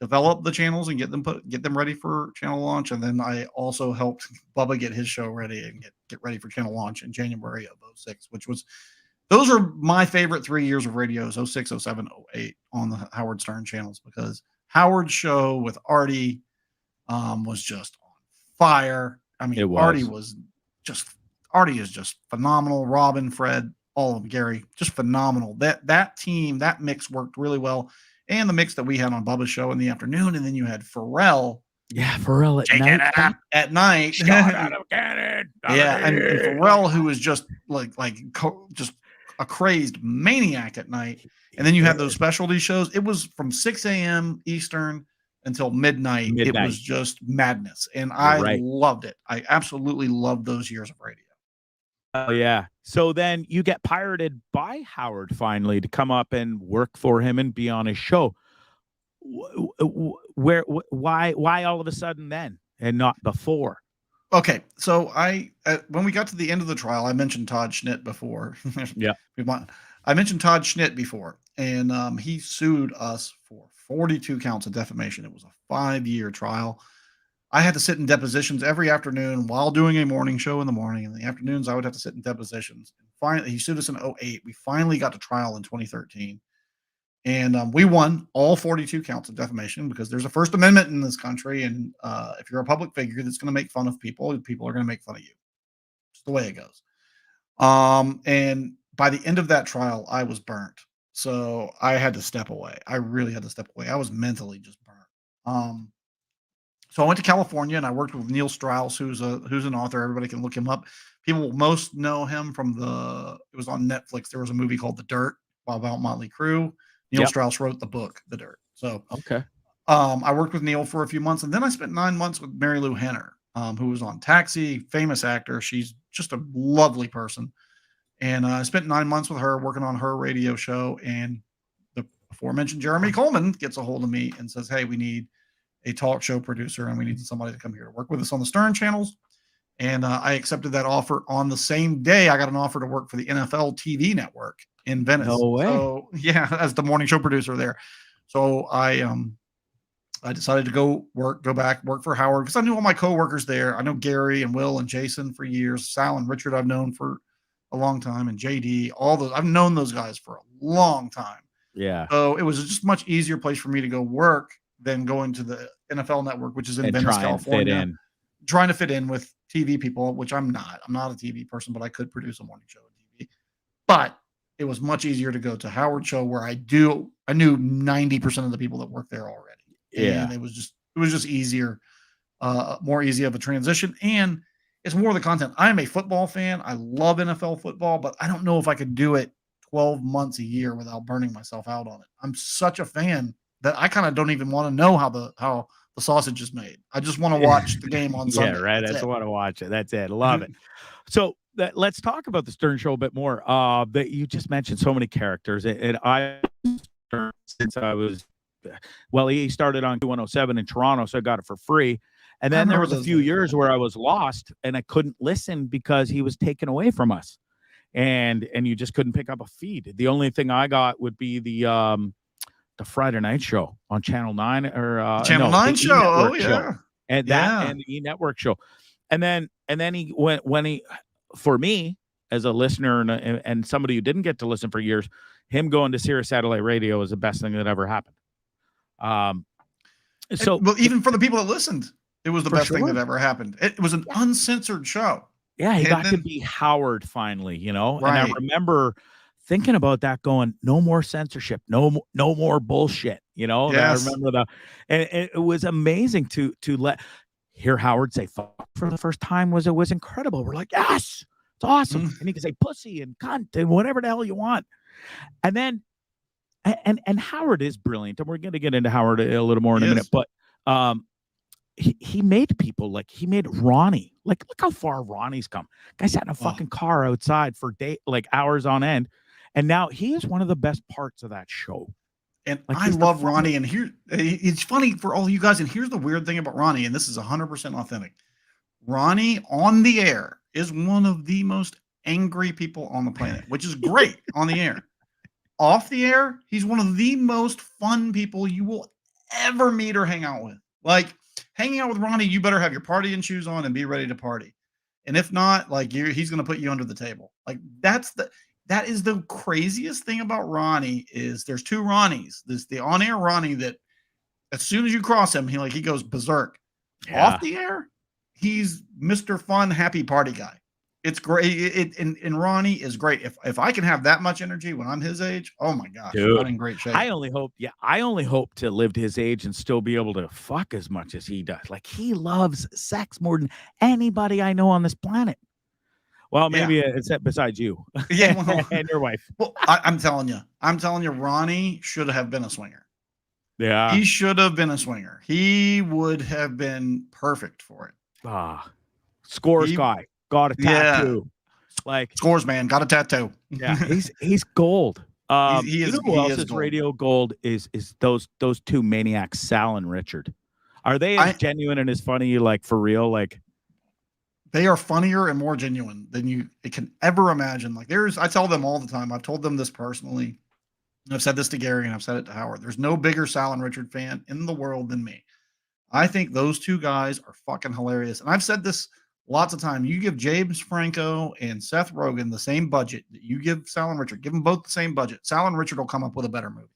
develop the channels and get them ready for channel launch, and then I also helped Bubba get his show ready and get ready for channel launch in January of 06, which was, those are my favorite 3 years of radios, 06, 07, 08 on the Howard Stern channels, because Howard's show with Artie was just on fire. I mean, Artie is just phenomenal. Robin, Fred, all of them, Gary, just phenomenal. That team, that mix worked really well. And the mix that we had on Bubba's show in the afternoon, and then you had Pharrell. Yeah, Pharrell at night. At night. Shot out of cannon. Yeah, and Pharrell, who was just just a crazed maniac at night. And then you had those specialty shows. It was from 6 a.m. Eastern until midnight. It was just madness, and I loved it. I absolutely loved those years of radio. Oh yeah. So then you get pirated by Howard finally to come up and work for him and be on his show. Why all of a sudden then and not before? Okay, so when we got to the end of the trial, I mentioned Todd Schnitt before. Yeah, I mentioned Todd Schnitt before, and he sued us for 42 counts of defamation. It was a 5-year trial. I had to sit in depositions every afternoon while doing a morning show in the morning. In the afternoons, I would have to sit in depositions. And finally, he sued us in 08. We finally got to trial in 2013. And we won all 42 counts of defamation, because there's a First Amendment in this country. And if you're a public figure that's going to make fun of people, people are going to make fun of you. It's the way it goes. And by the end of that trial, I was burnt. So I had to step away. I really had to step away. I was mentally just burnt. So I went to California and I worked with Neil Strauss, who's an author. Everybody can look him up. People most know him from it was on Netflix. There was a movie called The Dirt about Motley Crue. Neil Strauss wrote the book, The Dirt. So okay. I worked with Neil for a few months, and then I spent 9 months with Mary Lou Henner, who was on Taxi, famous actor. She's just a lovely person. And I spent 9 months with her working on her radio show. And the aforementioned Jeremy Coleman gets a hold of me and says, "Hey, we need a talk show producer, and we need somebody to come here to work with us on the Stern channels." And I accepted that offer. On the same day, I got an offer to work for the NFL TV network in Venice. No way. So yeah, as the morning show producer there. So I decided to go back, work for Howard, because I knew all my coworkers there. I know Gary and Will and Jason for years. Sal and Richard I've known for a long time, and JD, all those, I've known those guys for a long time. Yeah. So it was just much easier place for me to go work than going to the NFL network, which is in Venice, California, trying to fit in with TV people, which I'm not. I'm not a TV person, but I could produce a morning show on TV. But it was much easier to go to Howard show, where I knew 90% of the people that work there already. Yeah. And it was just easier, more easy of a transition. And it's more of the content. I'm a football fan. I love NFL football, but I don't know if I could do it 12 months a year without burning myself out on it. I'm such a fan that I kind of don't even want to know how the sausage is made. I just want to watch the game on Sunday. Yeah, right. I just want to watch it. That's it. Love it. So let's talk about the Stern Show a bit more. That you just mentioned so many characters, and I, since I was, well, he started on 107 in Toronto, so I got it for free. And then there was a few years where I was lost and I couldn't listen because he was taken away from us, and you just couldn't pick up a feed. The only thing I got would be the Friday night show on Channel 9 or Channel 9 show. Oh yeah. Show. And that and the E Network show. And then he went when he, for me, as a listener and somebody who didn't get to listen for years, him going to Sirius Satellite Radio is the best thing that ever happened. So, well, even for the people that listened, it was the best thing that ever happened. It was an uncensored show. Yeah, he got to be Howard finally, you know. Right. And I remember thinking about that, going, no more censorship, no more bullshit, you know. Yes. I remember and it was amazing to hear Howard say fuck for the first time. It was incredible. We're like, yes, it's awesome. And he can say pussy and cunt and whatever the hell you want. And then and Howard is brilliant, and we're going to get into Howard a little more in a minute, but he made people, like he made Ronnie, like look how far Ronnie's come. Guy sat in a fucking car outside for hours on end, and now he is one of the best parts of that show. And like, I love Ronnie, and here it's funny for all you guys, and here's the weird thing about Ronnie, and this is 100% authentic. Ronnie on the air is one of the most angry people on the planet, which is great on the air. Off the air, he's one of the most fun people you will ever meet or hang out with. Like, hanging out with Ronnie, you better have your partying shoes on and be ready to party. And if not, like, he's going to put you under the table. Like, that is the craziest thing about Ronnie is there's two Ronnies. There's the on-air Ronnie that as soon as you cross him, he goes berserk. Yeah. Off the air, he's Mr. Fun, happy party guy. It's great. And Ronnie is great. If I can have that much energy when I'm his age, oh my gosh, I'm in great shape. I only hope to live to his age and still be able to fuck as much as he does. Like, he loves sex more than anybody I know on this planet. Well, maybe except besides you, and your wife. Well, I'm telling you, Ronnie should have been a swinger. Yeah, he should have been a swinger. He would have been perfect for it. Scores guy. Got a tattoo. Like, scores man, got a tattoo. Yeah, he's gold. He is, you know who else is radio gold is those two maniacs, Sal and Richard. Are they as genuine and as funny, like for real? Like, they are funnier and more genuine than you can ever imagine. Like, I tell them all the time. I've told them this personally. I've said this to Gary and I've said it to Howard. There's no bigger Sal and Richard fan in the world than me. I think those two guys are fucking hilarious. And I've said this lots of time. You give James Franco and Seth Rogen the same budget that you give Sal and Richard. Give them both the same budget. Sal and Richard will come up with a better movie.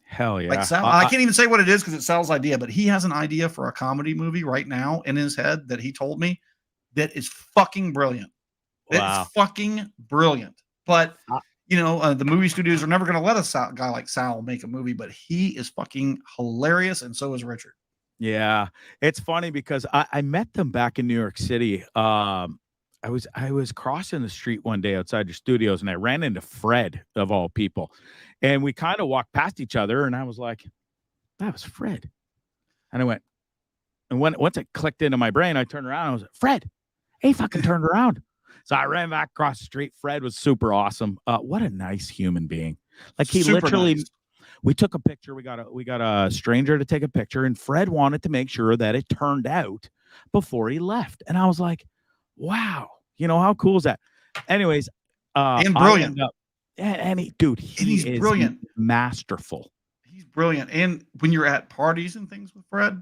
Hell yeah. Like Sal, I can't even say what it is because it's Sal's idea, but he has an idea for a comedy movie right now in his head that he told me that is fucking brilliant. Wow. It's fucking brilliant. But, the movie studios are never going to let a guy like Sal make a movie, but he is fucking hilarious, and so is Richard. Yeah, it's funny because I met them back in New York City. I was crossing the street one day outside your studios, and I ran into Fred, of all people, and we kind of walked past each other, and I was like, "That was Fred," and I went, and once it clicked into my brain, I turned around, and I was like, "Fred!" He fucking turned around, so I ran back across the street. Fred was super awesome. What a nice human being! Like, he super literally. Nice. We took a picture. We got a stranger to take a picture, and Fred wanted to make sure that it turned out before he left. And I was like, "Wow, how cool is that?" Anyways, and brilliant. He's brilliant, masterful. He's brilliant. And when you're at parties and things with Fred,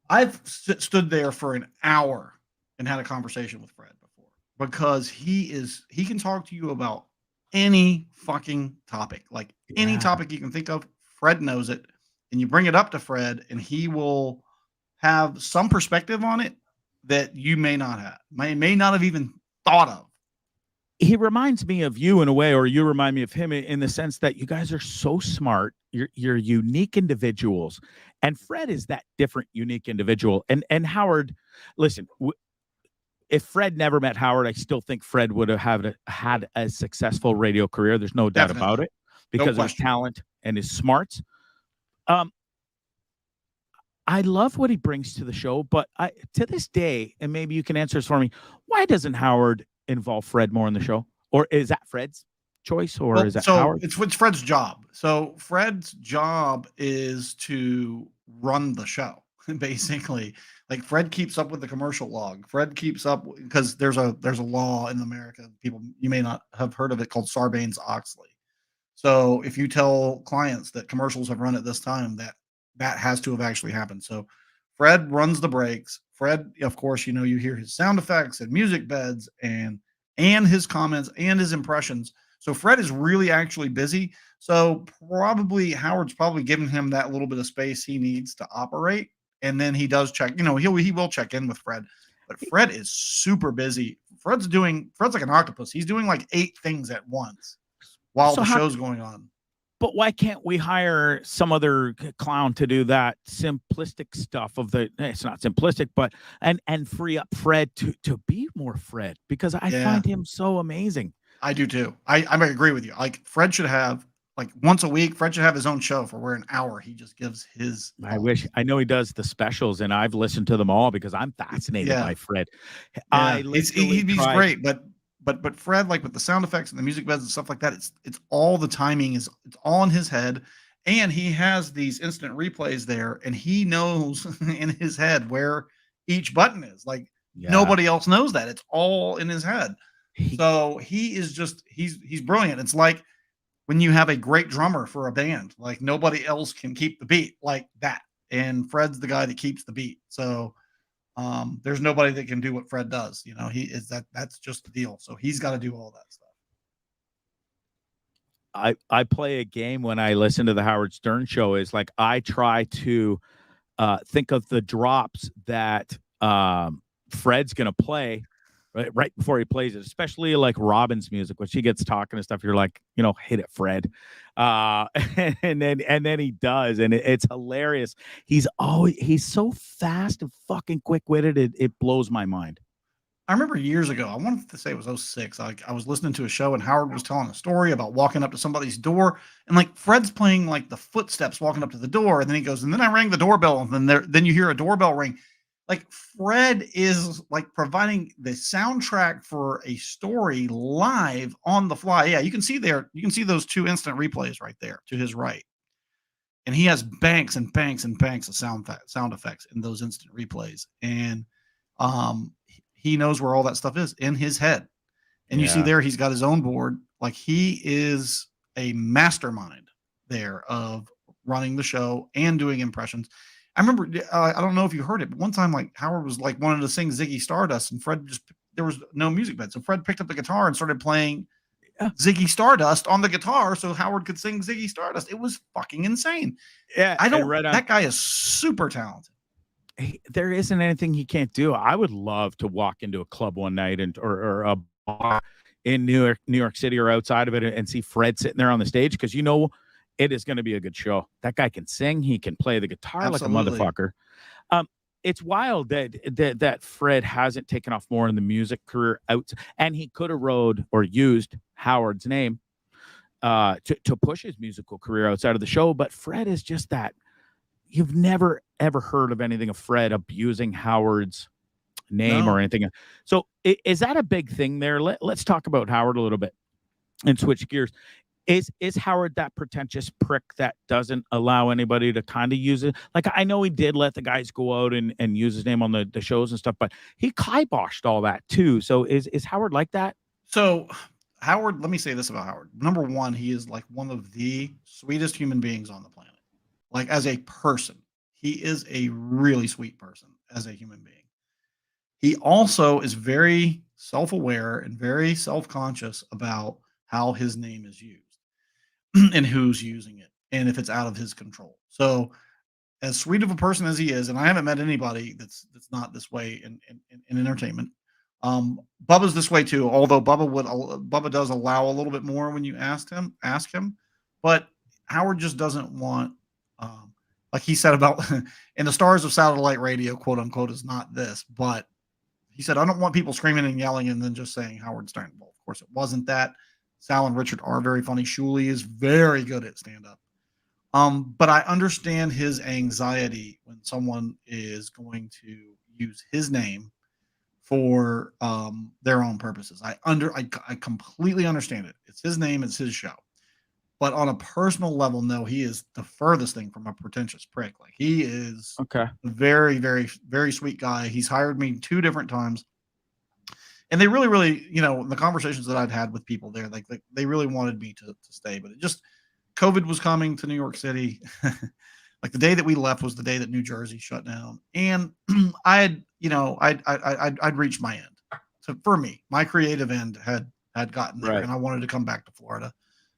I've stood there for an hour and had a conversation with Fred before because he can talk to you about any fucking topic, like any topic you can think of. Fred knows it, and you bring it up to Fred, and he will have some perspective on it that you may not have even thought of. He reminds me of you in a way, or you remind me of him in the sense that you guys are so smart. You're unique individuals, and Fred is that different, unique individual. And Howard, listen. If Fred never met Howard, I still think Fred would have had a successful radio career. There's no doubt about it because of his talent and his smarts. I love what he brings to the show, but to this day, and maybe you can answer this for me, why doesn't Howard involve Fred more in the show? Or is that Fred's choice, or is that Howard? It's Fred's job. So Fred's job is to run the show, basically. Like, Fred keeps up with the commercial log. Fred keeps up because there's a law in America. People, you may not have heard of it, called Sarbanes-Oxley. So if you tell clients that commercials have run at this time, that has to have actually happened. So Fred runs the breaks. Fred, of course, you hear his sound effects and music beds and and his comments and his impressions. So Fred is really actually busy. So probably Howard's probably giving him that little bit of space he needs to operate. And then he does check, he will check in with Fred. But Fred is super busy. Fred's like an octopus. He's doing like 8 things at once while the show's going on. But why can't we hire some other clown to do that simplistic stuff it's not simplistic, but and free up Fred to be more Fred, because I find him so amazing. I do too. I agree with you. Like Fred should have, like, once a week, Fred should have his own show for where an hour he just gives his. I know he does the specials, and I've listened to them all because I'm fascinated by Fred. Yeah. He's great, but Fred, like with the sound effects and the music beds and stuff like that, it's all the timing it's all in his head, and he has these instant replays there, and he knows in his head where each button is. Like nobody else knows that. It's all in his head. So he's brilliant. It's like when you have a great drummer for a band, like nobody else can keep the beat like that, and Fred's the guy that keeps the beat. So there's nobody that can do what Fred does. That's just the deal. So he's got to do all that stuff. I play a game when I listen to the Howard Stern show, is like I try to think of the drops that Fred's going to play right before he plays it, especially like Robin's music. When she gets talking and stuff, you're like, hit it, Fred. And then he does, and it's hilarious. He's so fast and fucking quick-witted. It blows my mind. I remember years ago, I wanted to say it was 2006. I was listening to a show, and Howard was telling a story about walking up to somebody's door, and like Fred's playing like the footsteps walking up to the door, and then he goes, and then I rang the doorbell, and then you hear a doorbell ring. Like Fred is like providing the soundtrack for a story live on the fly. Yeah, you can see those 2 instant replays right there to his right. And he has banks and banks and banks of sound effects in those instant replays. And he knows where all that stuff is in his head. And you see there, he's got his own board. Like he is a mastermind there of running the show and doing impressions. I remember, I don't know if you heard it, but one time, like Howard was like wanted to sing Ziggy Stardust, and Fred there was no music bed. So Fred picked up the guitar and started playing Ziggy Stardust on the guitar so Howard could sing Ziggy Stardust. It was fucking insane. Yeah. That guy is super talented. There isn't anything he can't do. I would love to walk into a club one night or a bar in New York City or outside of it and see Fred sitting there on the stage, because it is going to be a good show. That guy can sing. He can play the guitar Absolutely. like a motherfucker. It's wild that Fred hasn't taken off more in the music career out, and he could have rode or used Howard's name to push his musical career outside of the show. But Fred is just that. You've never, ever heard of anything of Fred abusing Howard's name or anything. So is that a big thing there? Let's talk about Howard a little bit and switch gears. Is Howard that pretentious prick that doesn't allow anybody to kind of use it? Like, I know he did let the guys go out and use his name on the shows and stuff, but he kiboshed all that too. So is Howard like that? So Howard, let me say this about Howard. Number one, he is like one of the sweetest human beings on the planet. Like as a person, he is a really sweet person as a human being. He also is very self-aware and very self-conscious about how his name is used and who's using it and if it's out of his control. So as sweet of a person as he is, and I haven't met anybody that's not this way in entertainment. Bubba's this way too, although Bubba does allow a little bit more when you ask him, but Howard just doesn't want, like he said about in the stars of satellite radio, quote unquote, is not this, but he said, I don't want people screaming and yelling and then just saying Howard Stern. Well, of course it wasn't that. Sal and Richard are very funny. Shuley is very good at stand-up. But I understand his anxiety when someone is going to use his name for their own purposes. I completely understand it. It's his name, it's his show. But on a personal level, no, he is the furthest thing from a pretentious prick. Like he is a very, very, very sweet guy. He's hired me 2 different times. And they really, really, the conversations that I'd had with people there, like they really wanted me to stay, but it just, COVID was coming to New York City. Like the day that we left was the day that New Jersey shut down. And I'd reached my end for me, my creative end had gotten there, Right. and I wanted to come back to Florida,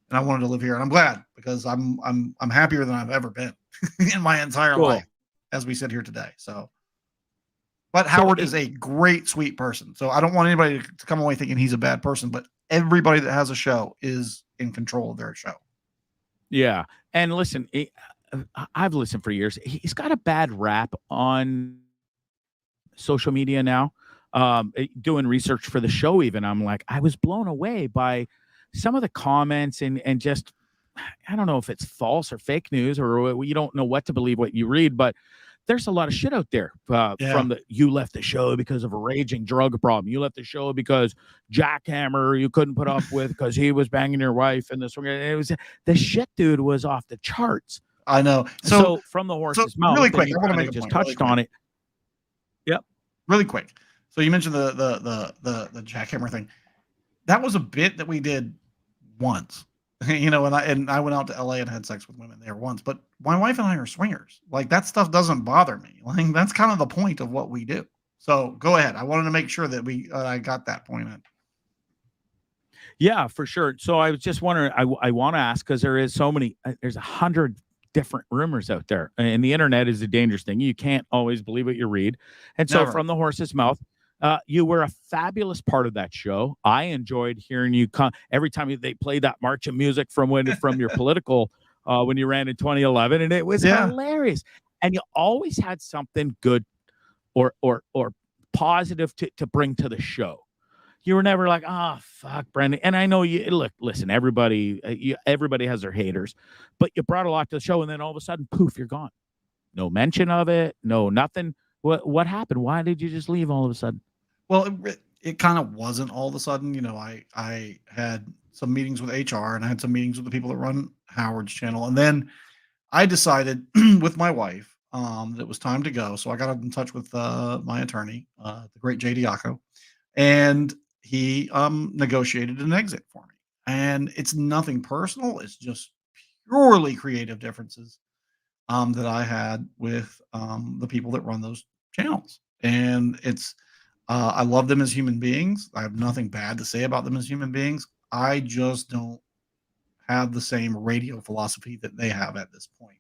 and I wanted to live here, and I'm glad because I'm happier than I've ever been in my entire Cool. life as we sit here today. So, but So Howard is a great, sweet person. So I don't want anybody to come away thinking he's a bad person, but everybody that has a show is in control of their show. Yeah. And listen, I've listened for years. He's got a bad rap on social media now. Doing research for the show, even I'm like, I was blown away by some of the comments and just, I don't know if it's false or fake news or you don't know what to believe what you read, but there's a lot of shit out there from you left the show because of a raging drug problem. You left the show because jackhammer you couldn't put up with because he was banging your wife and this one. It was the shit, dude, was off the charts. I know. So from the horse's mouth, really quick, I want to make just touched on it. Yep. Really quick. So you mentioned the jackhammer thing. That was a bit that we did once. And I went out to LA and had sex with women there once, but my wife and I are swingers. Like, that stuff doesn't bother me. Like, that's kind of the point of what we do. So go ahead. I wanted to make sure that I got that point in. Yeah, for sure. So I was just wondering, I want to ask, because there is so many, there's 100 different rumors out there, and the internet is a dangerous thing. You can't always believe what you read. And so from the horse's mouth, you were a fabulous part of that show. I enjoyed hearing you every time they played that march of music from your political when you ran in 2011, and it was hilarious. And you always had something good or positive to bring to the show. You were never like, fuck, Brendan. And I know listen, everybody has their haters, but you brought a lot to the show, and then all of a sudden, poof, you're gone. No mention of it, no nothing. What happened? Why did you just leave all of a sudden? Well, it kind of wasn't all of a sudden. I had some meetings with HR, and I had some meetings with the people that run Howard's channel. And then I decided with my wife that it was time to go. So I got in touch with my attorney, the great JD Acco, and he negotiated an exit for me. And it's nothing personal. It's just purely creative differences that I had with the people that run those channels. And it's, I love them as human beings. I have nothing bad to say about them as human beings. I just don't have the same radio philosophy that they have at this point.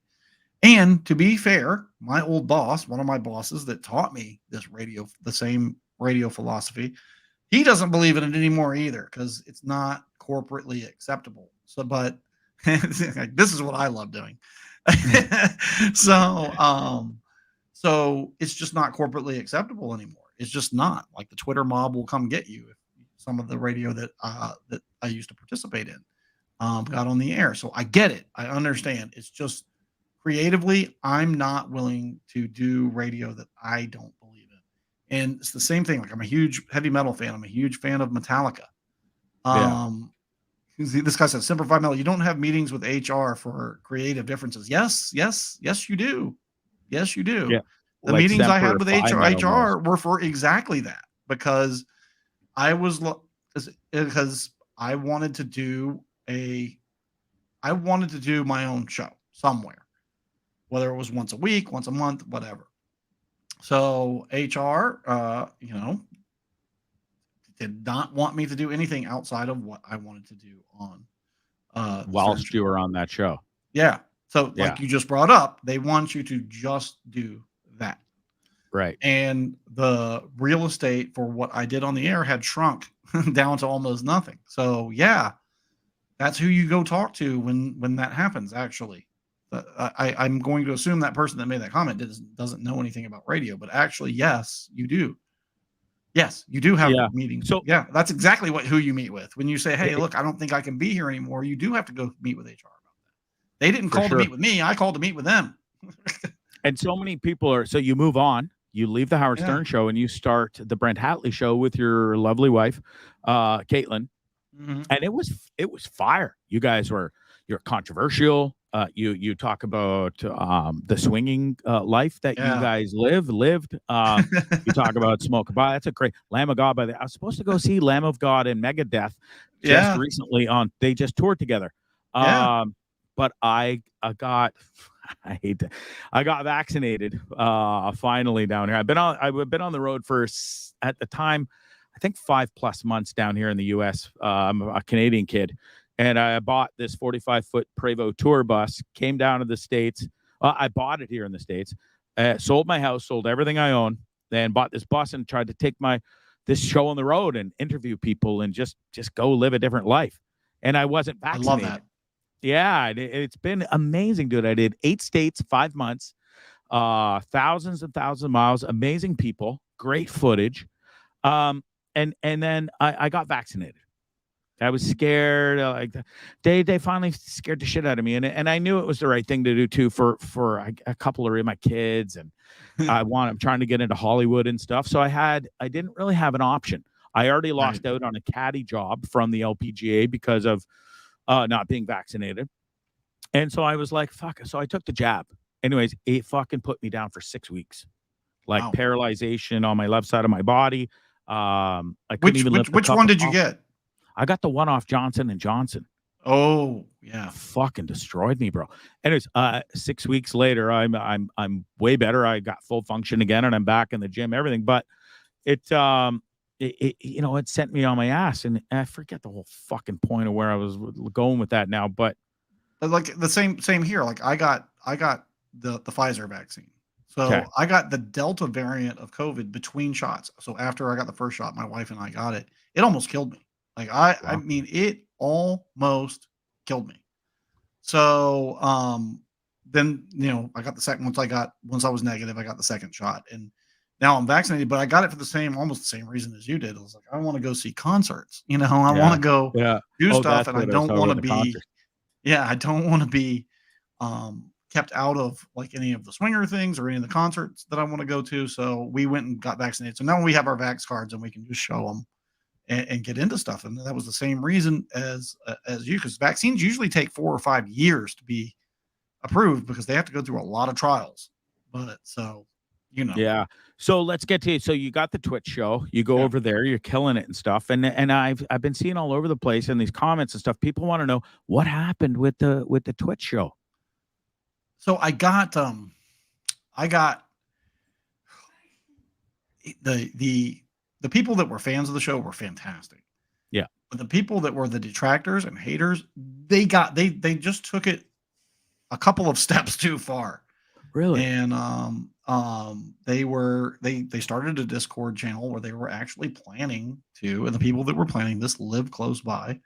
And to be fair, my old boss, one of my bosses that taught me the same radio philosophy, he doesn't believe in it anymore either, because it's not corporately acceptable. So, but this is what I love doing. So it's just not corporately acceptable anymore. It's just not. Like, the Twitter mob will come get you if some of the radio that I used to participate in got on the air. So I get it. I understand. It's just creatively, I'm not willing to do radio that I don't believe in. And it's the same thing. Like, I'm a huge heavy metal fan. I'm a huge fan of Metallica. This guy says, Simplify Metal, you don't have meetings with HR for creative differences. Yes, you do. Yes, you do. Yeah. The meetings I had with HR were for exactly that, because I wanted to do my own show somewhere, whether it was once a week, once a month, whatever. So HR, did not want me to do anything outside of what I wanted to do on whilst you were on that show. Yeah. So like you just brought up, they want you to just do that. Right. And the real estate for what I did on the air had shrunk down to almost nothing. So yeah, that's who you go talk to when that happens, actually. I'm going to assume that person that made that comment doesn't know anything about radio, but actually, yes, you do. Yes, you do have meetings. So yeah, that's exactly who you meet with. When you say, hey, look, I don't think I can be here anymore, you do have to go meet with HR about that. They didn't call to meet with me. I called to meet with them. And so many people so you move on, you leave the Howard Stern show, and you start the Brent Hatley show with your lovely wife, Caitlin. Mm-hmm. And it was fire. You guys you're controversial. You talk about the swinging life that you guys lived. You talk about Smoke By. That's a great Lamb of God. I was supposed to go see Lamb of God and Megadeth just recently they just toured together. But I got vaccinated finally down here. I've been on the road for, at the time, I I think 5+ months down here in the U.S. I'm a Canadian kid, and I bought this 45-foot Prevost tour bus, came down to the States. I bought it here in the States, sold my house, sold everything I own, then bought this bus and tried to take this show on the road and interview people and just go live a different life. And I wasn't vaccinated. I love that. Yeah, it's been amazing, dude. I did 8 states, 5 months, thousands and thousands of miles, amazing people, great footage. And then I got vaccinated. I was scared. Like they finally scared the shit out of me, and I knew it was the right thing to do too for a couple of my kids, and I'm trying to get into Hollywood and stuff. So I didn't really have an option. I already lost out on a caddy job from the LPGA because of not being vaccinated, and so I was like, fuck. So I took the jab. Anyways, it fucking put me down for 6 weeks, like paralyzation on my left side of my body. I couldn't even lift which one did you get? I got the one off Johnson & Johnson. Oh, yeah. Fucking destroyed me, bro. Anyways, 6 weeks later, I'm way better. I got full function again, and I'm back in the gym, everything. But it sent me on my ass, and I forget the whole fucking point of where I was going with that now. But like the same here. Like I got the Pfizer vaccine. So I got the Delta variant of COVID between shots. So after I got the first shot, my wife and I got it. It almost killed me. Like I mean, it almost killed me. So then I got the second once I was negative, I got the second shot, and now I'm vaccinated. But I got it for almost the same reason as you did. I was like, I want to go see concerts. I want to go do stuff, and I don't want to be. Yeah, I don't want to be kept out of like any of the swinger things or any of the concerts that I want to go to. So we went and got vaccinated. So now we have our vax cards and we can just show them and get into stuff. And that was the same reason as you, because vaccines usually take 4 or 5 years to be approved because they have to go through a lot of trials. But so, Yeah. So let's get to it. So you got the Twitch show, you go over there, you're killing it and stuff. And I've been seeing all over the place in these comments and stuff. People want to know what happened with the Twitch show. So I got the people that were fans of the show were fantastic. Yeah. But the people that were the detractors and haters, they just took it a couple of steps too far. Really? And they started a Discord channel where they were actually planning to, and the people that were planning this live close by.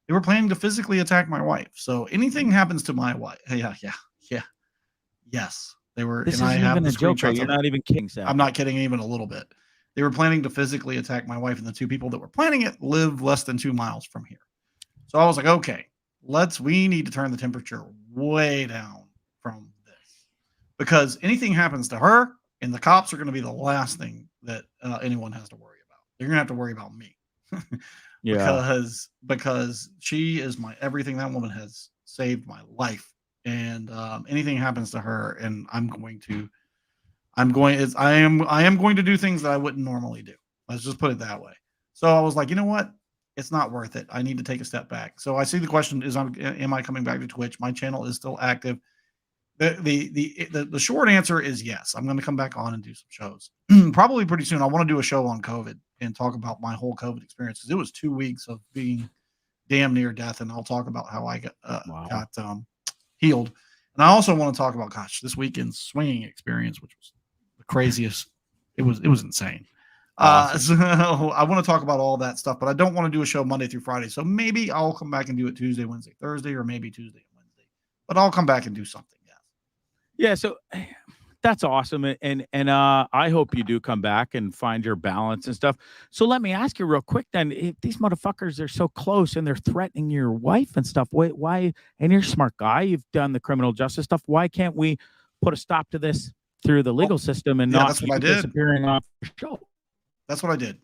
They were planning to physically attack my wife. So anything happens to my wife, yes, they were. This isn't even a joke. You're not even kidding, Sam. I'm not kidding even a little bit. They were planning to physically attack my wife, and the 2 people that were planning it live less than 2 miles from here. So I was like, okay, we need to turn the temperature way down from this, because anything happens to her, and the cops are going to be the last thing that anyone has to worry about. They're going to have to worry about me. Because she is my everything. That woman has saved my life. And anything happens to her, and I am going to do things that I wouldn't normally do. Let's just put it that way. So I was like, you know what? It's not worth it. I need to take a step back. So I see the question is, am I coming back to Twitch? My channel is still active. The short answer is yes. I'm going to come back on and do some shows probably pretty soon. I want to do a show on COVID and talk about my whole COVID experience, because it was 2 weeks of being damn near death, and I'll talk about how I got healed. And I also want to talk about, this weekend's swinging experience, which was the craziest. It was insane. Awesome. So I want to talk about all that stuff, but I don't want to do a show Monday through Friday. So maybe I'll come back and do it Tuesday, Wednesday, Thursday, or maybe Tuesday and Wednesday. But I'll come back and do something. Yeah. So that's awesome. And I hope you do come back and find your balance and stuff. So let me ask you real quick then, if these motherfuckers are so close and they're threatening your wife and stuff, why, and you're a smart guy, you've done the criminal justice stuff, why can't we put a stop to this through the legal system and not that's what I did. Disappearing off the show? That's what I did.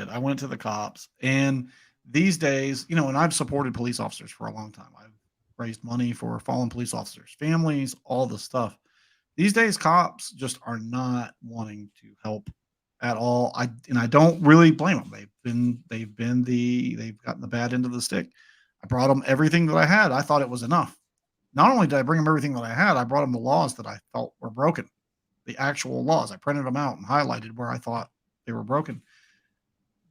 I went to the cops, and these days, and I've supported police officers for a long time. I've raised money for fallen police officers' families, all the stuff. These days, cops just are not wanting to help at all. I don't really blame them. They've gotten the bad end of the stick. I brought them everything that I had. I thought it was enough. Not only did I bring them everything that I had, I brought them the laws that I felt were broken, the actual laws. I printed them out and highlighted where I thought they were broken.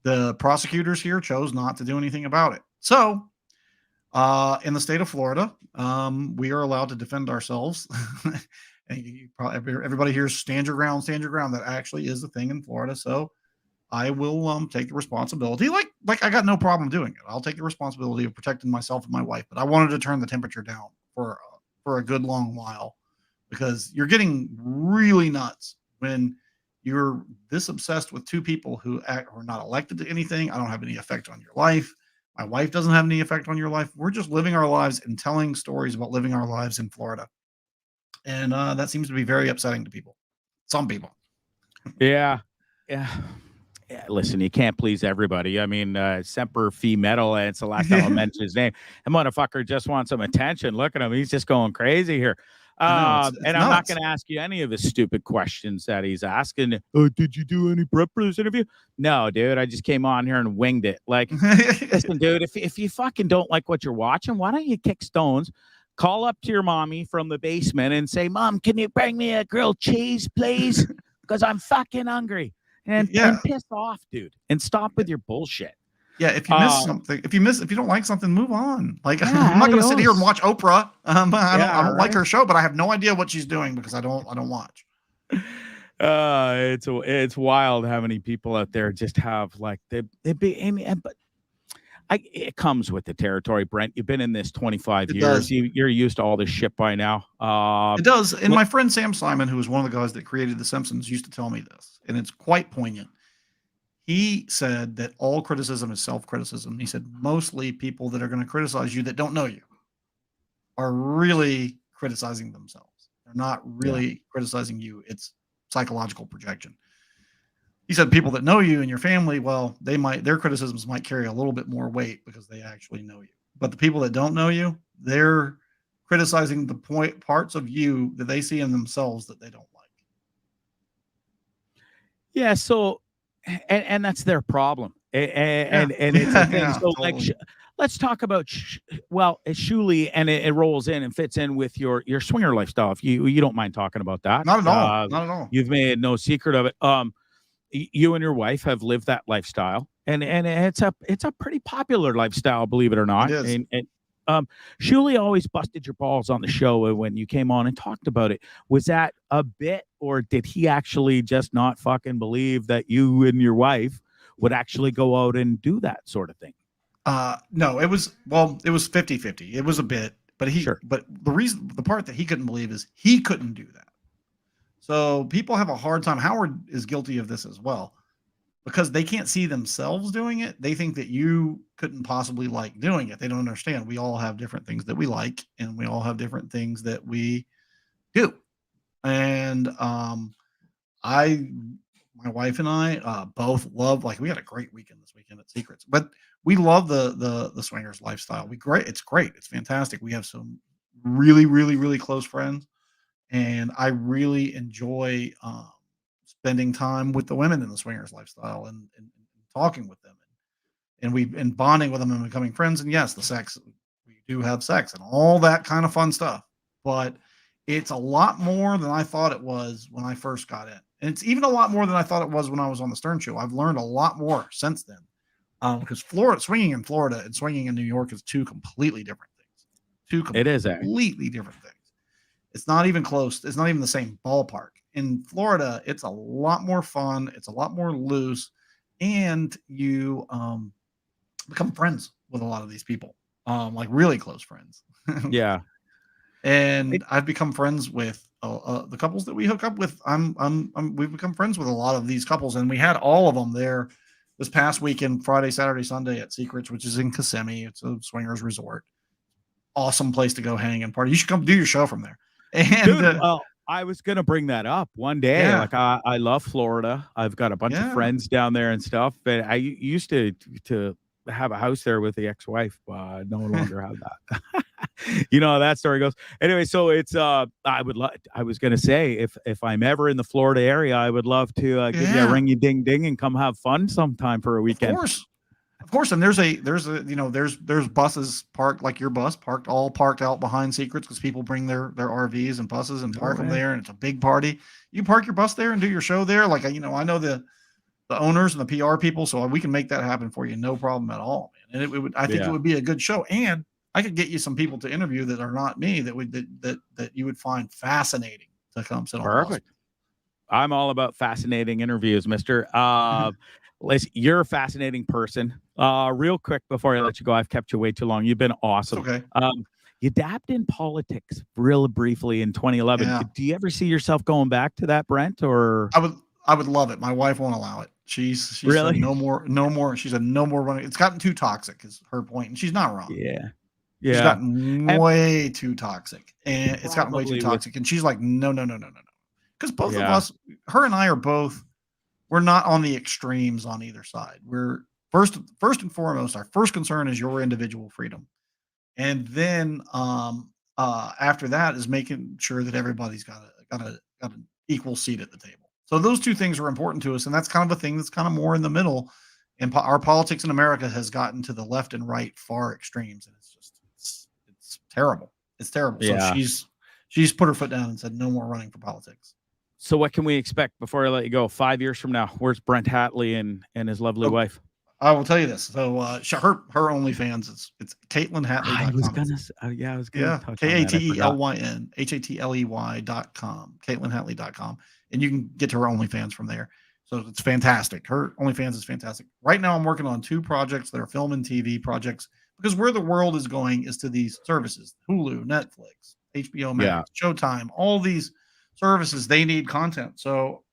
the prosecutors here chose not to do anything about it. So, in the state of Florida, we are allowed to defend ourselves. And everybody here, stand your ground, stand your ground. That actually is the thing in Florida. So I will take the responsibility. Like I got no problem doing it. I'll take the responsibility of protecting myself and my wife. But I wanted to turn the temperature down for a good long while, because you're getting really nuts when you're this obsessed with two people who are not elected to anything. I don't have any effect on your life. My wife doesn't have any effect on your life. We're just living our lives and telling stories about living our lives in Florida. And that seems to be very upsetting to people. Some people. Yeah. Listen, you can't please everybody. I mean, Semper Fi Metal, it's the last time I mentioned his name. That motherfucker just wants some attention. Look at him. He's just going crazy here. It's and I'm not going to ask you any of his stupid questions that he's asking. Oh, did you do any prep for this interview? No, dude. I just came on here and winged it. Like, listen, dude, if you fucking don't like what you're watching, why don't you kick stones? Call up to your mommy from the basement and say, Mom, can you bring me a grilled cheese, please? Because I'm fucking hungry. And piss off, dude. And stop with your bullshit. Yeah, if you miss something, if you don't like something, move on. Like, I'm not going to sit here and watch Oprah. I don't like her show, but I have no idea what she's doing because I don't watch. It's wild how many people out there just have like but it comes with the territory, Brent. You've been in this 25 years. You're used to all this shit by now. It does. And my friend Sam Simon, who was one of the guys that created The Simpsons, used to tell me this, and it's quite poignant. He said that all criticism is self-criticism. He said mostly people that are going to criticize you that don't know you are really criticizing themselves. They're not really criticizing you. It's psychological projection. He said people that know you and your family, well, their criticisms might carry a little bit more weight because they actually know you. But the people that don't know you, they're criticizing the parts of you that they see in themselves that they don't like. Yeah. So, and that's their problem. And it's a thing. So totally. Like, let's talk about, Shuli, and it rolls in and fits in with your swinger lifestyle. If you don't mind talking about that. Not at all. Not at all. You've made no secret of it. You and your wife have lived that lifestyle, and it's a pretty popular lifestyle, believe it or not. It is. And Shuli always busted your balls on the show when you came on and talked about it. Was that a bit, or did he actually just not fucking believe that you and your wife would actually go out and do that sort of thing? No, it was 50-50. It was a bit, but but the part that he couldn't believe is he couldn't do that. So people have a hard time. Howard is guilty of this as well, because they can't see themselves doing it. They think that you couldn't possibly like doing it. They don't understand. We all have different things that we like, and we all have different things that we do. And my wife and I both love, like, we had a great weekend this weekend at Secrets, but we love the swingers lifestyle. It's great. It's fantastic. We have some really, really, really close friends. And I really enjoy spending time with the women in the swingers lifestyle and talking with them and bonding with them and becoming friends. And yes, the sex, we do have sex and all that kind of fun stuff. But it's a lot more than I thought it was when I first got in. And it's even a lot more than I thought it was when I was on the Stern Show. I've learned a lot more since then. Because swinging in Florida and swinging in New York is two completely different things. Completely different things. It's not even close. It's not even the same ballpark. In Florida, it's a lot more fun. It's a lot more loose. And you become friends with a lot of these people, like really close friends. Yeah. And I've become friends with the couples that we hook up with. We've become friends with a lot of these couples, and we had all of them there this past weekend, Friday, Saturday, Sunday at Secrets, which is in Kissimmee. It's a swingers resort. Awesome place to go hang and party. You should come do your show from there. And dude, I was gonna bring that up one day. Yeah. Like I love Florida. I've got a bunch of friends down there and stuff. And I used to have a house there with the ex-wife. No longer have that. You know how that story goes. Anyway, so it's I was gonna say if I'm ever in the Florida area, I would love to give you a ringy ding ding and come have fun sometime for a weekend. Of course, and there's buses parked, like your bus parked out behind Secrets, because people bring their RVs and buses and park them there, and it's a big party. You park your bus there and do your show there. Like, I know the owners and the PR people, so we can make that happen for you, no problem at all, man. And it would, I think it would be a good show, and I could get you some people to interview that are not me that you would find fascinating to come sit on. Perfect. I'm all about fascinating interviews, Mister. Listen, you're a fascinating person. Real quick before I let you go, I've kept you way too long. You've been awesome. Okay. You dabbed in politics real briefly in 2011. Yeah. Do you ever see yourself going back to that, Brent? Or I would love it. My wife won't allow it. She really? said no more. She said no more running. It's gotten too toxic, is her point, and she's not wrong. Yeah. She's gotten way too toxic, and it's gotten way too toxic. And she's like, no. Because both of us, her and I are both, we're not on the extremes on either side. We're first and foremost, our first concern is your individual freedom. And then after that is making sure that everybody's got an equal seat at the table. So those two things are important to us. And that's kind of a thing that's kind of more in the middle. And our politics in America has gotten to the left and right far extremes. And it's terrible. It's terrible. Yeah. So she's put her foot down and said, no more running for politics. So what can we expect before I let you go? 5 years from now, where's Brent Hatley and his lovely wife? I will tell you this. So her OnlyFans it's CaitlinHatley.com. I was gonna KATELYN HATLEY.com, CaitlinHatley.com, and you can get to her OnlyFans from there. So it's fantastic. Her OnlyFans is fantastic. Right now, I'm working on 2 projects that are film and TV projects, because where the world is going is to these services: Hulu, Netflix, HBO Max, Showtime. All these services, they need content. So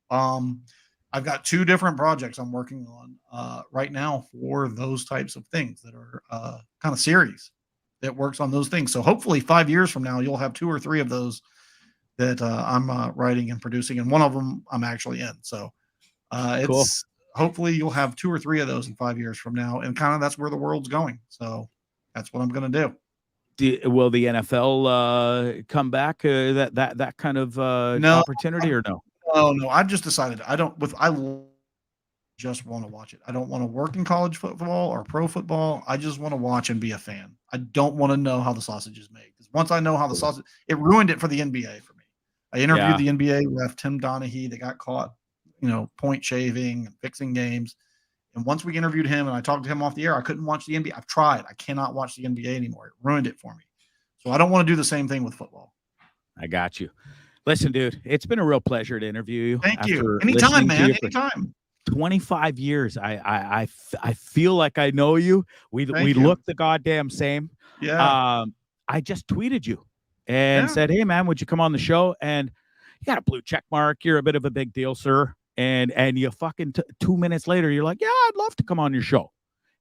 I've got 2 different projects I'm working on right now for those types of things that are kind of series that works on those things. So hopefully 5 years from now, you'll have 2 or 3 of those that I'm writing and producing, and one of them I'm actually in. So it's cool. Hopefully you'll have 2 or 3 of those in 5 years from now, and kind of that's where the world's going. So that's what I'm going to do. Will the NFL come back? That kind of opportunity, or no? Oh no, I've just decided I just want to watch it. I don't want to work in college football or pro football. I just want to watch and be a fan. I don't want to know how the sausage is made, because once I know how the sausage, it ruined it for the NBA for me. I interviewed the NBA ref Tim Donaghy that got caught, point shaving and fixing games. And once we interviewed him and I talked to him off the air, I couldn't watch the NBA. I've tried. I cannot watch the NBA anymore. It ruined it for me. So I don't want to do the same thing with football. I got you. Listen, dude, it's been a real pleasure to interview you. Thank you. Anytime, man. Anytime. 25 years. I feel like I know you. We look the goddamn same. Yeah. I just tweeted you and said, hey, man, would you come on the show? And you got a blue check mark. You're a bit of a big deal, sir. And you fucking 2 minutes later, you're like, yeah, I'd love to come on your show.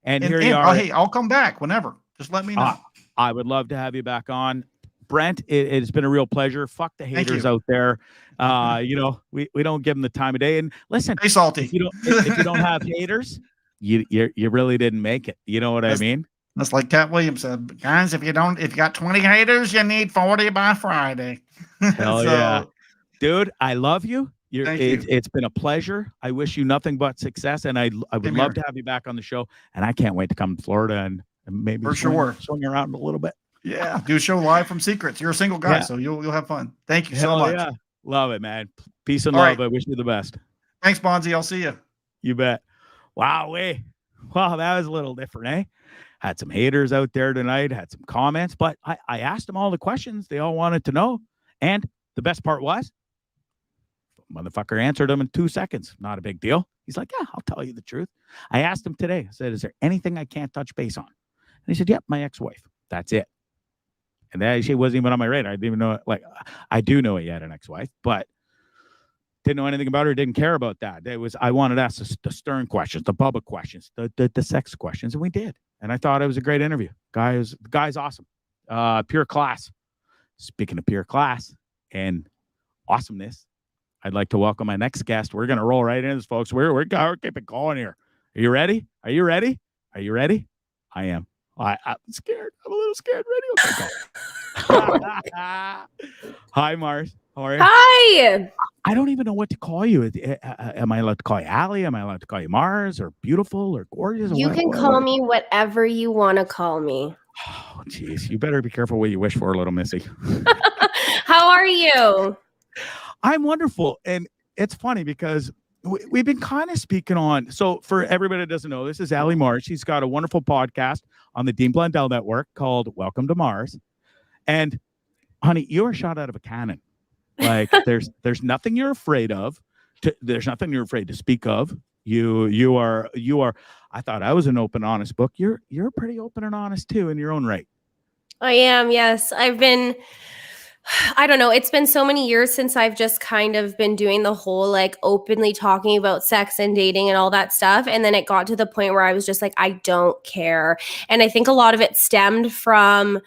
And here you are. Hey, I'll come back whenever. Just let me know. I would love to have you back on. Brent, it's been a real pleasure. Fuck the haters out there. We don't give them the time of day. And listen, stay salty. If you don't have haters, you really didn't make it. You know what I mean? That's like Cat Williams said, guys. If you got 20 haters, you need 40 by Friday. Hell yeah, dude. I love you. It's been a pleasure. I wish you nothing but success, and I would love to have you back on the show. And I can't wait to come to Florida and maybe swing around a little bit. Yeah, do a show live from Secrets. You're a single guy, so you'll have fun. Thank you so much. Yeah. Love it, man. Peace and love. Right. I wish you the best. Thanks, Bondzee. I'll see you. You bet. Wow, that was a little different, eh? Had some haters out there tonight, had some comments, but I asked them all the questions they all wanted to know. And the best part was, motherfucker answered them in 2 seconds. Not a big deal. He's like, yeah, I'll tell you the truth. I asked him today. I said, is there anything I can't touch base on? And he said, yep, my ex-wife. That's it. And that actually wasn't even on my radar. I didn't even know. I do know he had an ex-wife, but didn't know anything about her. Didn't care about that. I wanted to ask the stern questions, the Bubba questions, the sex questions, and we did. And I thought it was a great interview. The guy's awesome. Pure class. Speaking of pure class and awesomeness, I'd like to welcome my next guest. We're gonna roll right into this, folks. We're keeping going here. Are you ready? Are you ready? Are you ready? I am. I'm scared. I'm a little scared. Radio. Hi, Mars. How are you? Hi. I don't even know what to call you. Am I allowed to call you Aly? Am I allowed to call you Mars or beautiful or gorgeous? You can call me whatever you want to call me. Oh, geez. You better be careful what you wish for, little missy. How are you? I'm wonderful. And it's funny because we've been kind of speaking on. So for everybody that doesn't know, this is Aly Mars. She's got a wonderful podcast on the Dean Blundell Network called Welcome to Mars. And honey, you are shot out of a cannon. Like there's nothing you're afraid of. There's nothing you're afraid to speak of. You are. I thought I was an open, honest book. You're pretty open and honest too in your own right. I am. Yes, I've been. I don't know. It's been so many years since I've just kind of been doing the whole like openly talking about sex and dating and all that stuff. And then it got to the point where I was just like, I don't care. And I think a lot of it stemmed from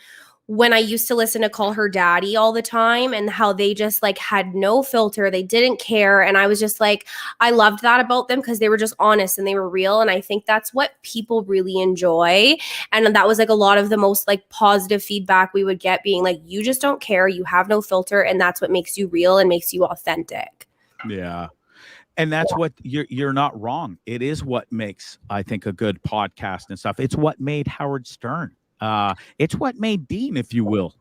when I used to listen to Call Her Daddy all the time and how they just like had no filter. They didn't care. And I was just like, I loved that about them because they were just honest and they were real. And I think that's what people really enjoy. And that was like a lot of the most like positive feedback we would get, being like, you just don't care. You have no filter. And that's what makes you real and makes you authentic. Yeah. And that's what you're not wrong. It is what makes, I think, a good podcast and stuff. It's what made Howard Stern. It's what made Dean, if you will.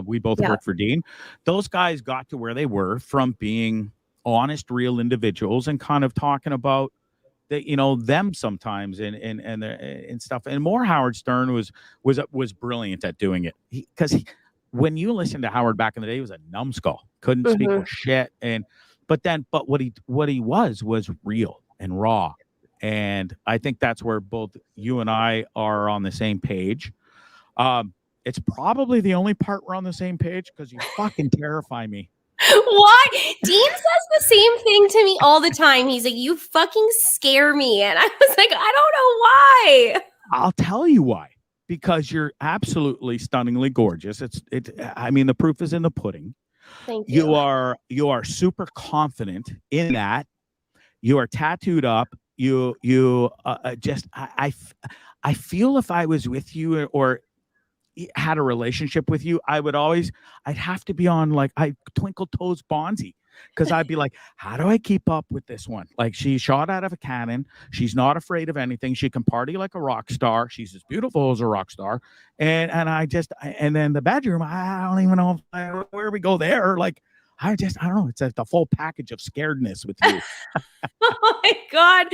We both worked for Dean. Those guys got to where they were from being honest, real individuals and kind of talking about them sometimes and stuff. And more Howard Stern was brilliant at doing it because when you listen to Howard back in the day, he was a numbskull, couldn't speak for shit. But what he was real and raw. And I think that's where both you and I are on the same page. It's probably the only part we're on the same page because you fucking terrify me. Why? Dean says the same thing to me all the time. He's like, you fucking scare me. And I was like, I don't know why. I'll tell you why. Because you're absolutely stunningly gorgeous. I mean, the proof is in the pudding. Thank you. You are super confident in that. You are tattooed up. I feel if I was with you or had a relationship with you, I'd have to be on like Twinkle Toes Bondzee, because I'd be like, how do I keep up with this one? Like, she's shot out of a cannon. She's not afraid of anything. She can party like a rock star. She's as beautiful as a rock star. And then the bedroom, I don't even know where we go there. Like, I don't know. It's the full package of scaredness with you. Oh my God.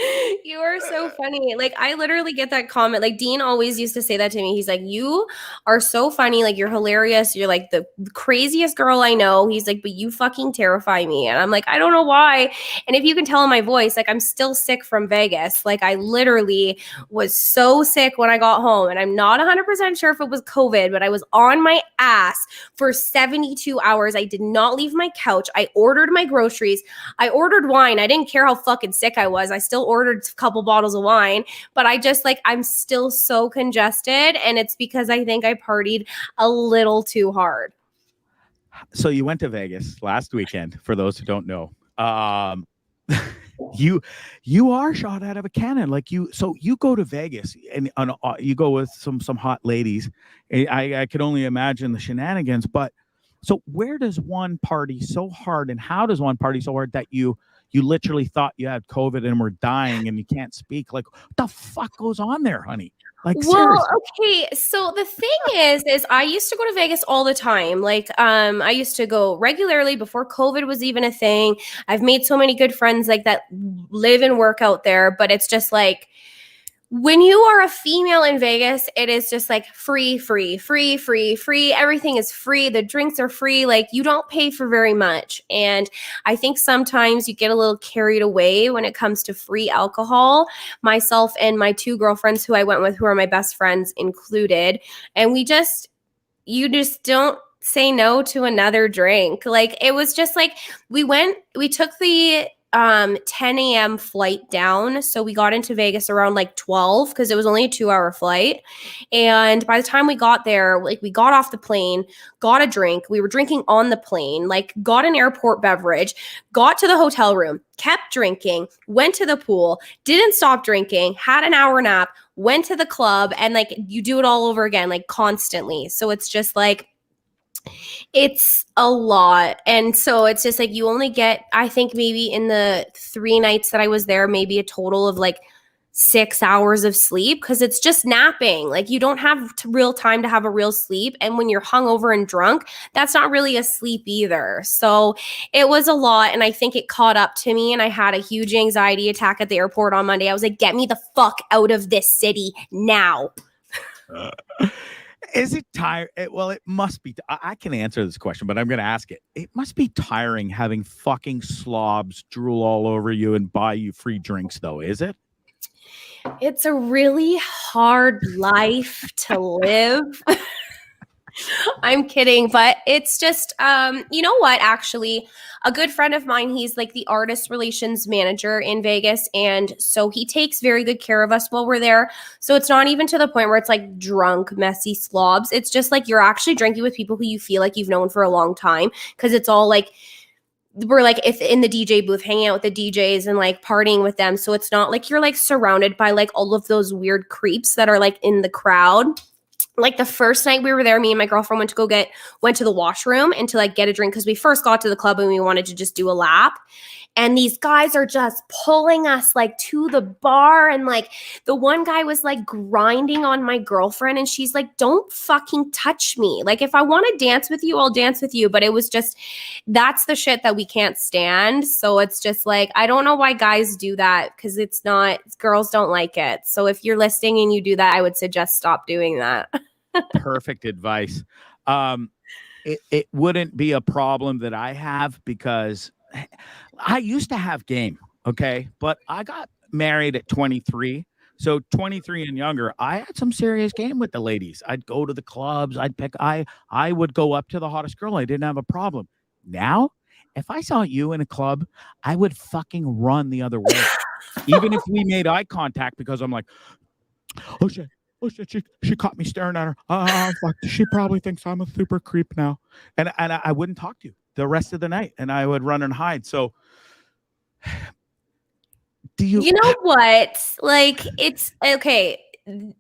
You are so funny. Like, I literally get that comment. Like, Dean always used to say that to me. He's like, you are so funny. Like, you're hilarious. You're like the craziest girl I know. He's like, but you fucking terrify me. And I'm like, I don't know why. And if you can tell in my voice, like, I'm still sick from Vegas. Like, I literally was so sick when I got home. And I'm not 100% sure if it was COVID, but I was on my ass for 72 hours. I did not leave my couch. I ordered my groceries. I ordered wine. I didn't care how fucking sick I was. I still ordered a couple bottles of wine, but I'm still so congested, and it's because I think I partied a little too hard. So you went to Vegas last weekend, for those who don't know. You are shot out of a cannon. So you go to Vegas and you go with some hot ladies. I could only imagine the shenanigans, but so where does one party so hard, and how does one party so hard that you literally thought you had COVID and were dying and you can't speak? Like, what the fuck goes on there, honey? Like, seriously. Okay. So the thing is I used to go to Vegas all the time. Like, I used to go regularly before COVID was even a thing. I've made so many good friends like that live and work out there, but it's just like, when you are a female in Vegas, it is just like free. Everything is free. The drinks are free. Like, you don't pay for very much. And I think sometimes you get a little carried away when it comes to free alcohol. Myself and my two girlfriends who I went with, who are my best friends included. And you just don't say no to another drink. Like, it was just like, we took the 10 a.m. flight down. So we got into Vegas around like 12 because it was only a 2-hour flight. And by the time we got there, like, we got off the plane, got a drink. We were drinking on the plane, like, got an airport beverage, got to the hotel room, kept drinking, went to the pool, didn't stop drinking, had an hour nap, went to the club, and like, you do it all over again, like, constantly. So it's just like, it's a lot. And so it's just like, you only get, I think maybe in the 3 nights that I was there, maybe a total of like 6 hours of sleep because it's just napping. Like you don't have real time to have a real sleep. And when you're hungover and drunk, that's not really a sleep either. So it was a lot. And I think it caught up to me and I had a huge anxiety attack at the airport on Monday. I was like, get me the fuck out of this city now. Is it tired? Well, it must be. I can answer this question, but I'm going to ask it. It must be tiring having fucking slobs drool all over you and buy you free drinks, though, is it? It's a really hard life to live. I'm kidding, but it's just, you know what, actually, a good friend of mine, he's like the artist relations manager in Vegas. And so he takes very good care of us while we're there. So it's not even to the point where it's like drunk, messy slobs. It's just like you're actually drinking with people who you feel like you've known for a long time. Cause it's all like, we're like if in the DJ booth, hanging out with the DJs and like partying with them. So it's not like you're like surrounded by like all of those weird creeps that are like in the crowd. Like the first night we were there, me and my girlfriend went to the washroom and to like get a drink because we first got to the club and we wanted to just do a lap. And these guys are just pulling us like to the bar. And like the one guy was like grinding on my girlfriend and she's like, don't fucking touch me. Like if I want to dance with you, I'll dance with you. But it was just, that's the shit that we can't stand. So it's just like, I don't know why guys do that because it's not, girls don't like it. So if you're listening and you do that, I would suggest stop doing that. Perfect advice. It wouldn't be a problem that I have because I used to have game, okay? But I got married at 23. So 23 and younger, I had some serious game with the ladies. I'd go to the clubs. I would go up to the hottest girl. I didn't have a problem. Now, if I saw you in a club, I would fucking run the other way. Even if we made eye contact because I'm like, oh shit, she caught me staring at her. Fuck, she probably thinks I'm a super creep now. And I wouldn't talk to you the rest of the night and I would run and hide. So you know what? Like it's okay.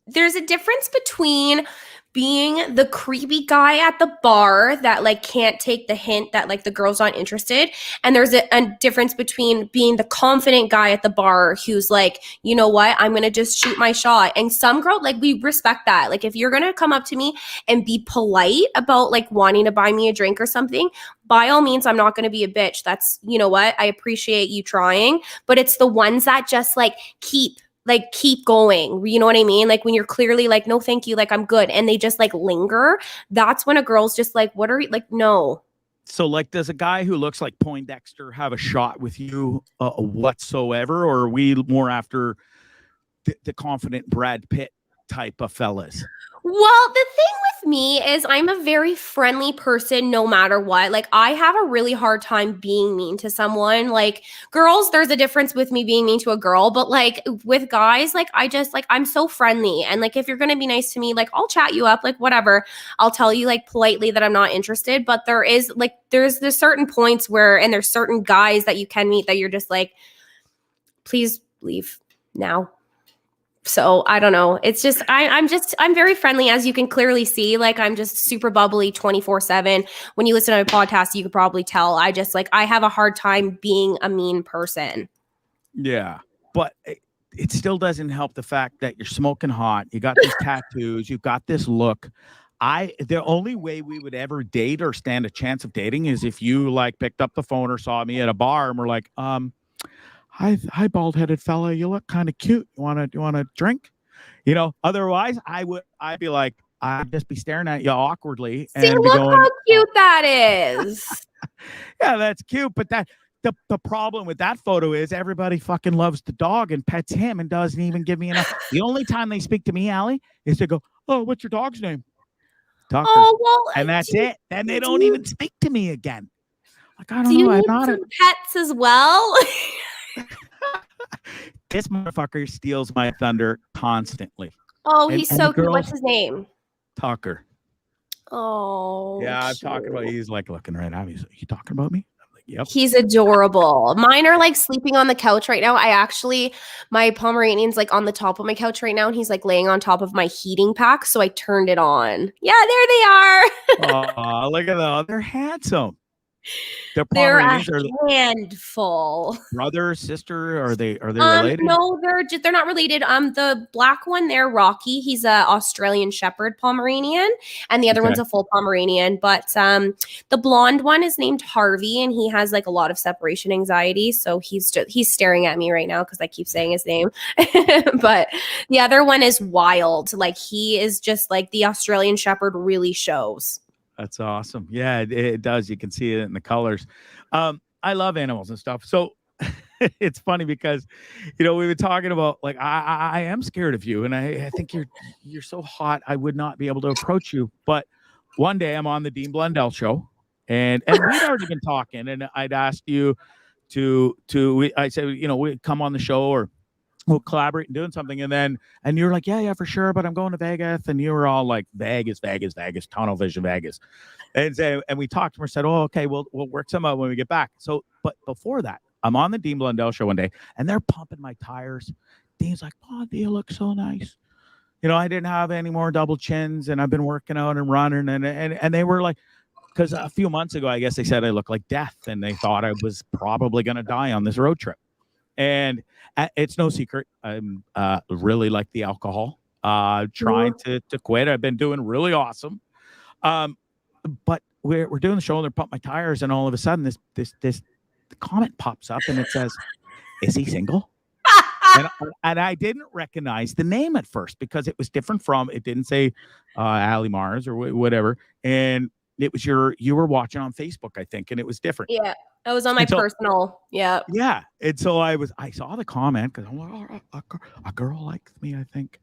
There's a difference between being the creepy guy at the bar that like can't take the hint that like the girl's not interested. And there's a difference between being the confident guy at the bar who's like, you know what, I'm going to just shoot my shot. And some girl, like we respect that. Like if you're going to come up to me and be polite about like wanting to buy me a drink or something, by all means, I'm not going to be a bitch. That's, you know what, I appreciate you trying, but it's the ones that just like keep going. You know what I mean? Like when you're clearly like, no, thank you. Like I'm good. And they just like linger. That's when a girl's just like, what are you like? No. So like, does a guy who looks like Poindexter have a shot with you whatsoever? Or are we more after the confident Brad Pitt type of fellas? Well, the thing with me is I'm a very friendly person no matter what. Like I have a really hard time being mean to someone. Like girls, there's a difference with me being mean to a girl, but like with guys, like I just like I'm so friendly. And like if you're going to be nice to me, like I'll chat you up, like whatever. I'll tell you like politely that I'm not interested, but there's certain points where and there's certain guys that you can meet that you're just like please leave now. So I don't know. It's just, I'm very friendly, as you can clearly see. Like I'm just super bubbly 24/7. When you listen to my podcast, you could probably tell I have a hard time being a mean person. Yeah. But it still doesn't help the fact that you're smoking hot. You got these tattoos. You've got this look. The only way we would ever date or stand a chance of dating is if you like picked up the phone or saw me at a bar and were like, Hi, bald-headed fella. You look kind of cute. You want to drink? You know, otherwise I'd be like, I'd just be staring at you awkwardly. See, and look going, how cute that is. Yeah, that's cute. But the problem with that photo is everybody fucking loves the dog and pets him and doesn't even give me enough. The only time they speak to me, Aly, is to go, oh, what's your dog's name? Tucker. Oh, well, and that's it. Then they don't even speak to me again. Like, I don't know. I'm not some pets as well. This motherfucker steals my thunder constantly. Oh, he's so cute. What's his name? Tucker. Oh, yeah, I'm talking about. He's like looking right at me. He's like, you talking about me? I'm like, yep. He's adorable. Mine are like sleeping on the couch right now. My Pomeranian's like on the top of my couch right now, and he's like laying on top of my heating pack. So I turned it on. Yeah, there they are. Oh, look at them. They're handsome. They're a Pomeranians. Are they handful. brother, sister? Are they related? No, they're not related. The black one there, Rocky, he's a Australian Shepherd Pomeranian, and the other Okay. one's a full Pomeranian. But the blonde one is named Harvey, and he has like a lot of separation anxiety. So he's staring at me right now because I keep saying his name. But the other one is Wild. Like he is just like the Australian Shepherd really shows. That's awesome. Yeah, it does. You can see it in the colors. I love animals and stuff. So it's funny because, we've been talking about like I am scared of you, and I think you're so hot I would not be able to approach you. But one day I'm on the Dean Blundell show, and we'd already been talking, and I'd asked you I said we come on the show or we'll collaborate and doing something, and you're like, yeah, for sure, but I'm going to Vegas, and you were all like, Vegas, tunnel vision, Vegas, and we talked and we said, oh, okay, we'll work some out when we get back. So, but before that, I'm on the Dean Blundell show one day, and they're pumping my tires. Dean's like, Bondzee, you look so nice. I didn't have any more double chins, and I've been working out and running, and they were like, because a few months ago, I guess they said I looked like death, and they thought I was probably going to die on this road trip. And it's no secret, I'm really like the alcohol, trying to quit. I've been doing really awesome. But we're doing the show, and they're pumping my tires, and all of a sudden this comment pops up, and it says, is he single? and I didn't recognize the name at first because it was different from, it didn't say Aly Mars or whatever. And it was you were watching on Facebook, I think, and it was different. Yeah. I was on my personal. Yeah. Yeah. And so I saw the comment because I'm like, oh, a girl likes me, I think.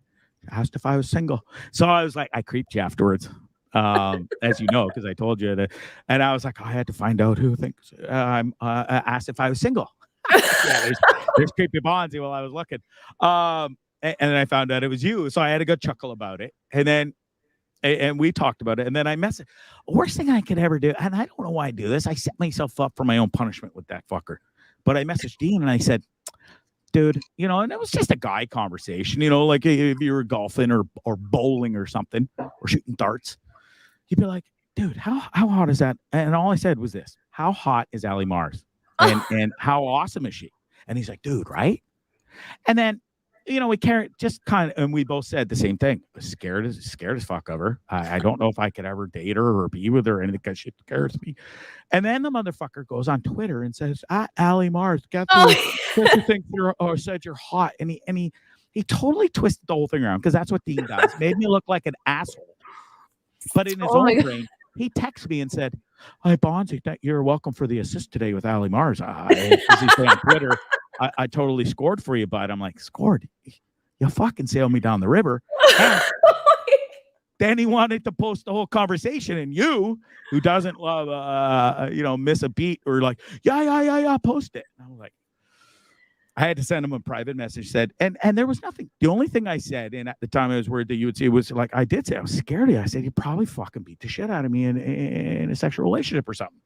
Asked if I was single. So I was like, I creeped you afterwards, as you know, because I told you that. And I was like, I had to find out who thinks asked if I was single. Yeah, there's creepy Bondzee while I was looking. And then I found out it was you. So I had a good chuckle about it. And we talked about it. And then I messaged. Worst thing I could ever do, and I don't know why I do this. I set myself up for my own punishment with that fucker. But I messaged Dean and I said, dude, and it was just a guy conversation, like if you were golfing or bowling or something or shooting darts, you'd be like, dude, how hot is that? And all I said was this: how hot is Aly Mars? And how awesome is she? And he's like, dude, right? And then, we just kind of, and we both said the same thing. Scared as fuck of her. I don't know if I could ever date her or be with her or anything because she scares me. And then the motherfucker goes on Twitter and says, Aly Mars, guess who thinks or said you're hot. And he totally twisted the whole thing around because that's what Dean does. Made me look like an asshole. But in his own brain, he texted me and said, hi, Bondzee, you're welcome for the assist today with Aly Mars. As he said on Twitter, I totally scored for you, bud. I'm like, scored? You fucking sailed me down the river. And then he wanted to post the whole conversation, and you, who doesn't love, miss a beat or like, yeah, post it. And I was like, I had to send him a private message, said, and there was nothing. The only thing I said, and at the time I was worried that you would see, was like, I did say, I was scared of you. I said, you probably fucking beat the shit out of me in a sexual relationship or something.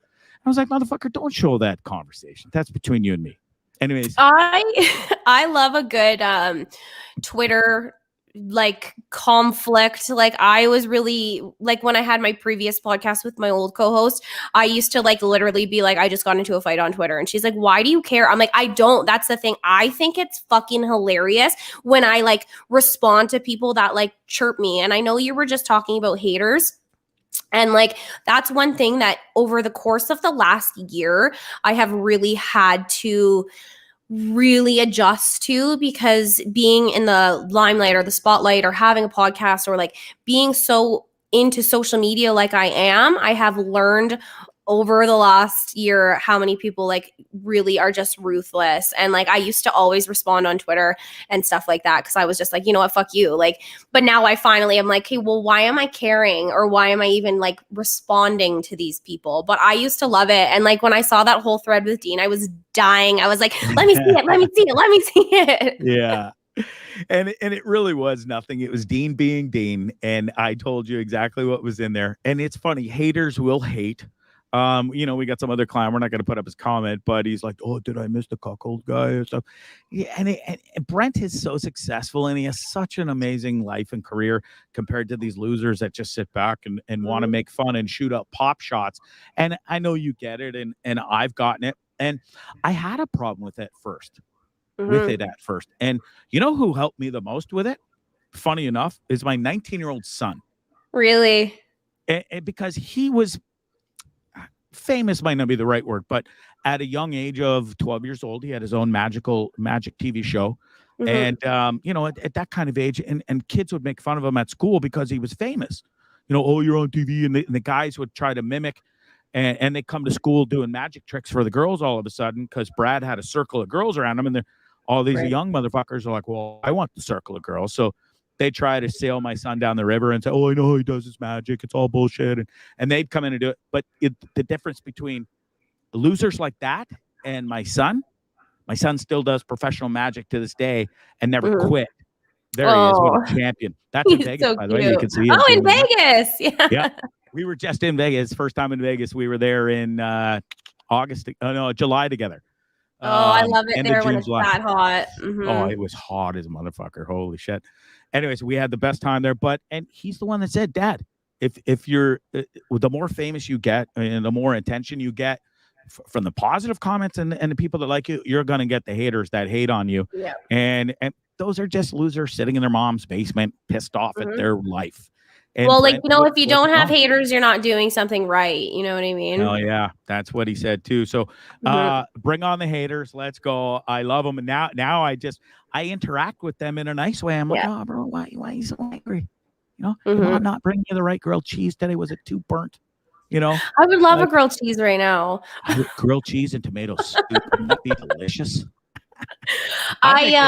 I was like, motherfucker, don't show that conversation. That's between you and me. Anyways. I love a good Twitter like conflict. Like I was really like when I had my previous podcast with my old co-host, I used to like literally be like, I just got into a fight on Twitter, and she's like, why do you care? I'm like, I don't. That's the thing. I think it's fucking hilarious when I like respond to people that like chirp me. And I know you were just talking about haters. And like, that's one thing that over the course of the last year, I have really had to really adjust to, because being in the limelight or the spotlight or having a podcast or like being so into social media like I am, I have learned over the last year how many people like really are just ruthless. And like I used to always respond on Twitter and stuff like that because I was just like, you know what, fuck you. Like, but now I finally am like, hey, well, why am I caring, or why am I even like responding to these people? But I used to love it. And like when I saw that whole thread with Dean, I was dying. I was like, let me see it, let me see it, let me see it. Yeah. And it really was nothing. It was Dean being Dean. And I told you exactly what was in there. And it's funny, haters will hate. We got some other clown. We're not going to put up his comment, but he's like, "Oh, did I miss the cuckold guy or stuff?" Yeah, and Brent is so successful, and he has such an amazing life and career compared to these losers that just sit back and want to make fun and shoot up pop shots. And I know you get it, and I've gotten it, and I had a problem with it first. And you know who helped me the most with it? Funny enough, is my 19-year-old son. Really? And because he was famous, might not be the right word, but at a young age of 12 years old, he had his own magic TV show. And, at that kind of age, and kids would make fun of him at school because he was famous. Oh, you're on TV. And the guys would try to mimic, and they come to school doing magic tricks for the girls all of a sudden because Brad had a circle of girls around him. And all these young motherfuckers are like, well, I want the circle of girls. So they try to sail my son down the river and say, oh, I know he does his magic. It's all bullshit. And they'd come in and do it. But the difference between losers like that and my son still does professional magic to this day and never quit. There he is, what a champion. That's in Vegas, by the way. You can see him. Oh, in Vegas. Yeah. We were just in Vegas. First time in Vegas. We were there in July together. I love it there when it's that hot. Oh, it was hot as a motherfucker. Holy shit. Anyways, we had the best time there. And he's the one that said, Dad, if you're the more famous you get and the more attention you get from the positive comments and the people that like you, you're going to get the haters that hate on you. Yeah. And those are just losers sitting in their mom's basement, pissed off at their life. And well, if you don't have haters, you're not doing something right. You know what I mean? Oh, yeah. That's what he said, too. So bring on the haters. Let's go. I love them. And now I interact with them in a nice way. I'm like, oh, bro, why are you so angry? I'm not bringing you the right grilled cheese today. Was it too burnt? I would love a grilled cheese right now. Grilled cheese and tomato soup. Wouldn't that be delicious? I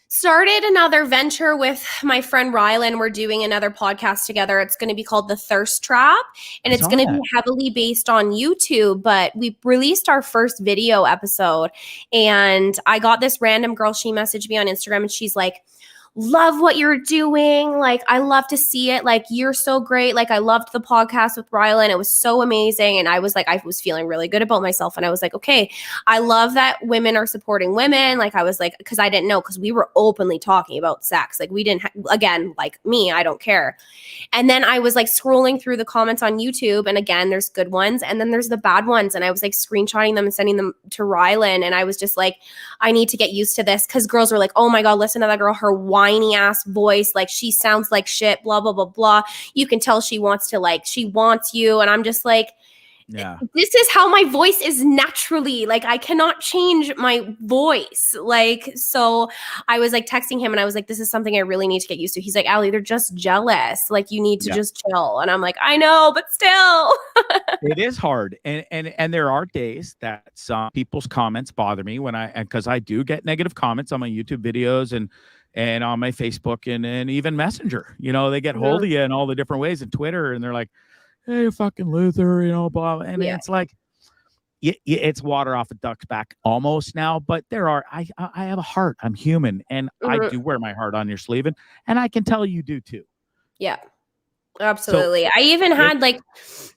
started another venture with my friend Rylan. We're doing another podcast together. It's going to be called The Thirst Trap, and it's going to be heavily based on YouTube, but we released our first video episode, and I got this random girl. She messaged me on Instagram, and she's like, love what you're doing. Like, I love to see it. Like, you're so great. Like, I loved the podcast with Rylan. It was so amazing. And I was feeling really good about myself. And I was like, okay, I love that women are supporting women. Like, I was like, because I didn't know, because we were openly talking about sex. Like, we didn't, again, like me, I don't care. And then I was like scrolling through the comments on YouTube. And again, there's good ones. And then there's the bad ones. And I was like screenshotting them and sending them to Rylan. And I was just like, I need to get used to this. Because girls were like, oh my God, listen to that girl. Her whiny ass voice, like she sounds like shit, blah blah blah blah. You can tell she wants you, and I'm just like, this is how my voice is naturally. Like, I cannot change my voice. Like, so I was like texting him, and I was like, this is something I really need to get used to. He's like, Aly, they're just jealous. Like, you need to just chill. And I'm like, I know, but still. It is hard. And there are days that some people's comments bother me because I do get negative comments on my YouTube videos and on my Facebook and even Messenger. They get hold of you in all the different ways, and Twitter, and they're like, hey, fucking loser, blah. And it's like, it's water off a duck's back almost now. But I have a heart. I'm human, and I do wear my heart on your sleeve, and I can tell you do too. Yeah, absolutely. So, I even had like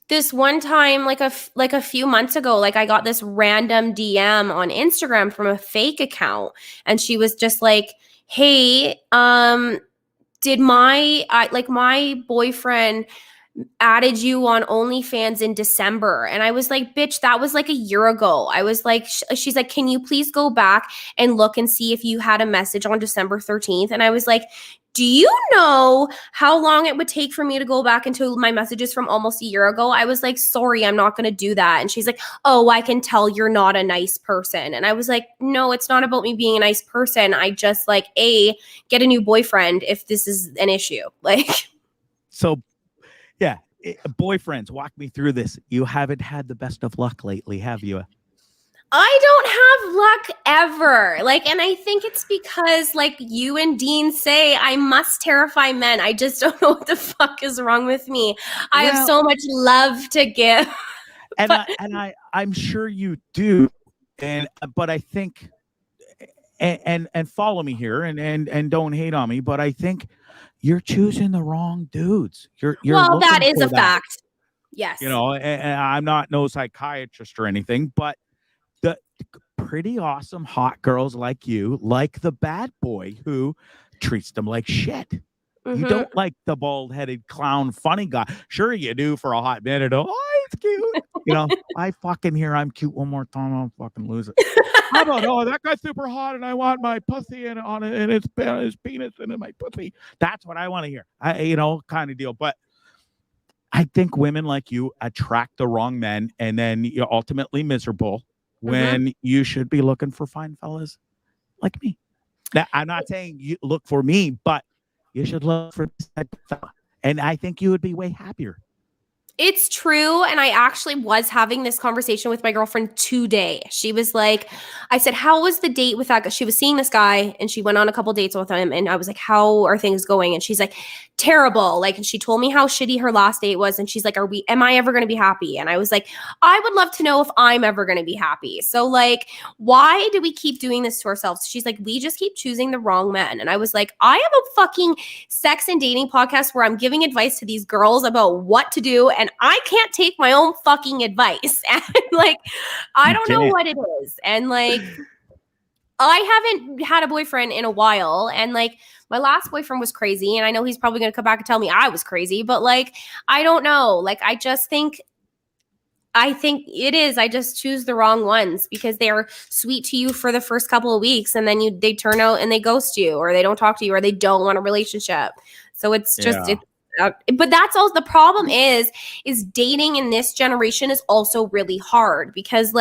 this one time, like a few months ago, like I got this random DM on Instagram from a fake account, and she was just like, hey, did my boyfriend added you on OnlyFans in December? And I was like, bitch, that was like a year ago. I was like, she's like, can you please go back and look and see if you had a message on December 13th? And I was like, do you know how long it would take for me to go back into my messages from almost a year ago? I was like, sorry, I'm not going to do that. And she's like, oh, I can tell you're not a nice person. And I was like, no, it's not about me being a nice person. I just like, get a new boyfriend if this is an issue. Like, so yeah, boyfriends, walk me through this. You haven't had the best of luck lately, have you? I don't have luck ever. Like, and I think it's because, like you and Dean say, I must terrify men. I just don't know what the fuck is wrong with me. I have so much love to give. I'm sure you do. But I think, and follow me here, and don't hate on me, but I think you're choosing the wrong dudes. You're well, that is a fact. Yes. And I'm not no psychiatrist or anything, but the pretty awesome hot girls like you like the bad boy who treats them like shit. You don't like the bald-headed clown funny guy. Sure you do for a hot minute. Oh, it's cute. I fucking hear I'm cute one more time, I'll fucking lose it. How about, that guy's super hot and I want my pussy and his penis and my pussy. That's what I want to hear. Kind of deal. But I think women like you attract the wrong men, and then you're ultimately miserable when you should be looking for fine fellas like me. Now, I'm not saying you look for me, but you should look for this type of fella. And I think you would be way happier. It's true. And I actually was having this conversation with my girlfriend today. She was like, I said, how was the date with that guy? She was seeing this guy and she went on a couple dates with him. And I was like, how are things going? And she's like, terrible. And she told me how shitty her last date was. And she's like, am I ever going to be happy? And I was like, I would love to know if I'm ever going to be happy. So why do we keep doing this to ourselves? She's like, we just keep choosing the wrong men. And I was like, I have a fucking sex and dating podcast where I'm giving advice to these girls about what to do. And I can't take my own fucking advice. And I don't know what it is. And I haven't had a boyfriend in a while. And my last boyfriend was crazy. And I know he's probably going to come back and tell me I was crazy. But I don't know. I think it is. I just choose the wrong ones because they are sweet to you for the first couple of weeks. And then they turn out and they ghost you, or they don't talk to you, or they don't want a relationship. So it's just, but that's all. The problem is dating in this generation is also really hard because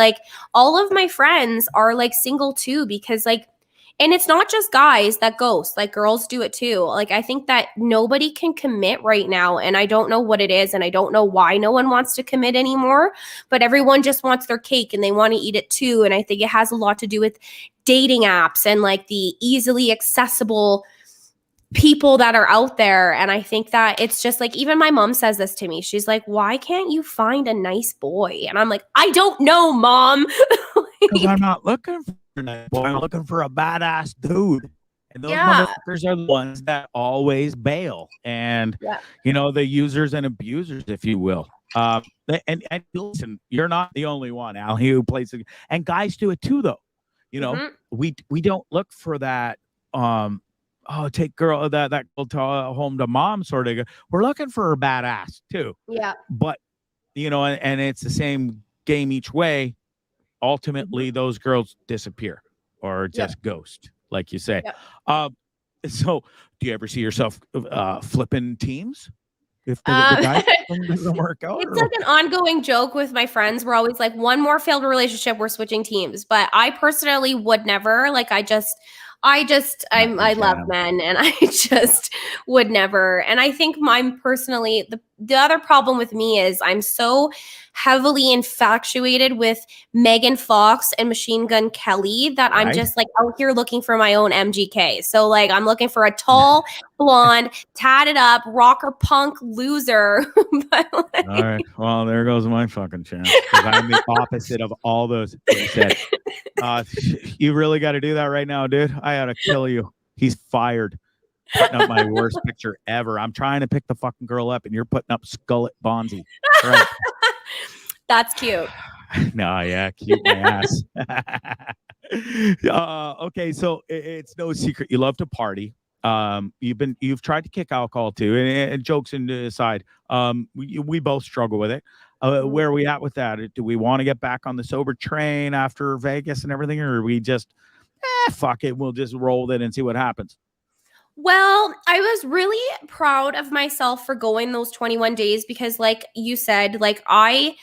all of my friends are single too, because and it's not just guys that ghost, girls do it too. I think that nobody can commit right now, and I don't know what it is, and I don't know why no one wants to commit anymore, but everyone just wants their cake and they want to eat it too. And I think it has a lot to do with dating apps and the easily accessible people that are out there. And I think that it's just even my mom says this to me. She's like, why can't you find a nice boy? And I'm like, I don't know, Mom. Because I'm not looking for a nice boy. I'm looking for a badass dude. And those motherfuckers are the ones that always bail. And, the users and abusers, if you will. And listen, you're not the only one, Aly, who plays it. And guys do it too, though. We don't look for that take girl that girl to home to mom sort of. We're looking for a badass too. Yeah. But and it's the same game each way. Ultimately, those girls disappear or just ghost, like you say. Yep. So do you ever see yourself flipping teams? If the guy doesn't work out? It's an ongoing joke with my friends. We're always one more failed relationship, we're switching teams. But I personally would never. I love men, and I just would never. And I think mine personally, the other problem with me is I'm so heavily infatuated with Megan Fox and Machine Gun Kelly that I'm just out here looking for my own MGK. So I'm looking for a tall, blonde, tatted up, rocker punk loser. But all right. Well, there goes my fucking chance. Because I'm the opposite of all those you said. You really got to do that right now, dude. I ought to kill you. He's fired. Putting up my worst picture ever. I'm trying to pick the fucking girl up, and you're putting up Skullet Bondzee. Right. That's cute. No, yeah, cute my ass. Okay, so it's no secret you love to party. You've tried to kick alcohol too, and jokes aside, we both struggle with it. Where are we at with that? Do we want to get back on the sober train after Vegas and everything, or are we just fuck it, we'll just roll with it and see what happens? Well, I was really proud of myself for going those 21 days because you said, I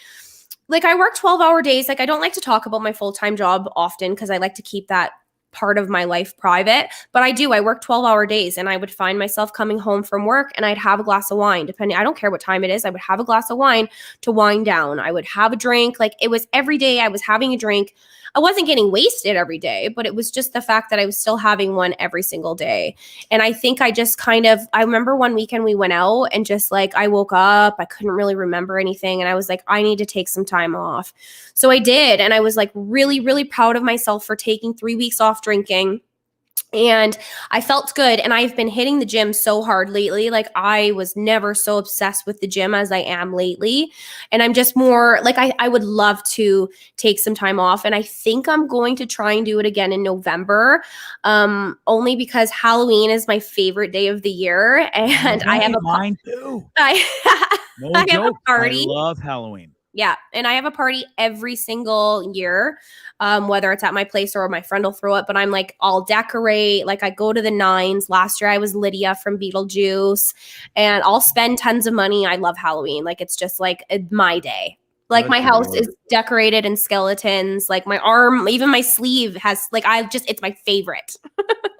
work 12-hour days. I don't like to talk about my full-time job often because I like to keep that part of my life private, but I work 12-hour days, and I would find myself coming home from work and I'd have a glass of wine, I don't care what time it is. I would have a glass of wine to wind down. I would have a drink. It was every day I was having a drink. I wasn't getting wasted every day, but it was just the fact that I was still having one every single day. And I think I just I remember one weekend we went out and just I woke up, I couldn't really remember anything. And I was I need to take some time off. So I did. And I was really, really proud of myself for taking 3 weeks off drinking. And I felt good. And I've been hitting the gym so hard lately. Like, I was never so obsessed with the gym as I am lately. And I'm just more like, I would love to take some time off. And I think I'm going to try and do it again in November, only because Halloween is my favorite day of the year. And I have mine too. No I have joke. a party. I love Halloween. Yeah. And I have a party every single year, whether it's at my place or my friend will throw it. But I'm like, I'll decorate. Like, I go to the nines. Last year I was Lydia from Beetlejuice, and I'll spend tons of money. I love Halloween. Like, it's just like my day. Like, Good my house Lord. is decorated in skeletons. Like, my arm, even my sleeve has like, it's my favorite.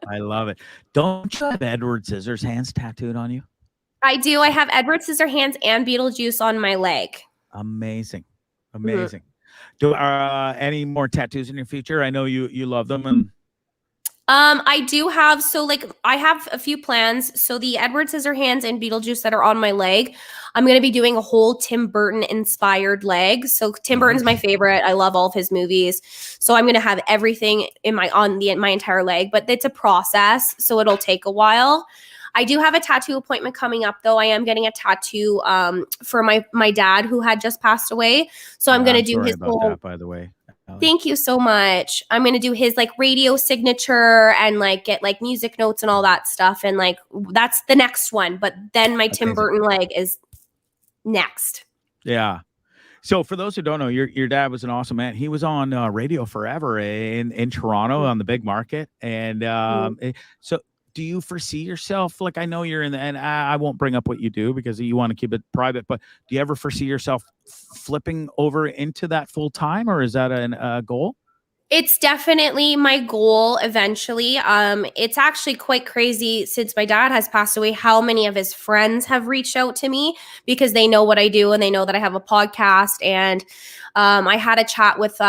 I love it. Don't you have Edward Scissorhands tattooed on you? I do. I have Edward Scissorhands and Beetlejuice on my leg. Amazing. Do any more tattoos in your future? I know you love them. And I do have, so like, I have a few plans. So the Edward Scissorhands and Beetlejuice that are on my leg, I'm going to be doing a whole Tim Burton inspired leg. So Tim Burton's my favorite. I love all of his movies. So I'm going to have everything in my entire leg, but it's a process, so it'll take a while. I do have a tattoo appointment coming up, though. I am getting a tattoo for my dad, who had just passed away. So I'm going to do his about that, by the way. Thank you so much. I'm going to do his like radio signature and like get like music notes and all that stuff. And like, that's the next one. But then my Tim Burton leg is next. Yeah. So for those who don't know, your dad was an awesome man. He was on radio forever in Toronto on the big market. And so do you foresee yourself, like, I know you're in the, and I won't bring up what you do because you want to keep it private, but do you ever foresee yourself flipping over into that full time, or is that a goal? It's definitely my goal eventually. It's actually quite crazy, since my dad has passed away, how many of his friends have reached out to me because they know what I do and they know that I have a podcast. And I had a chat with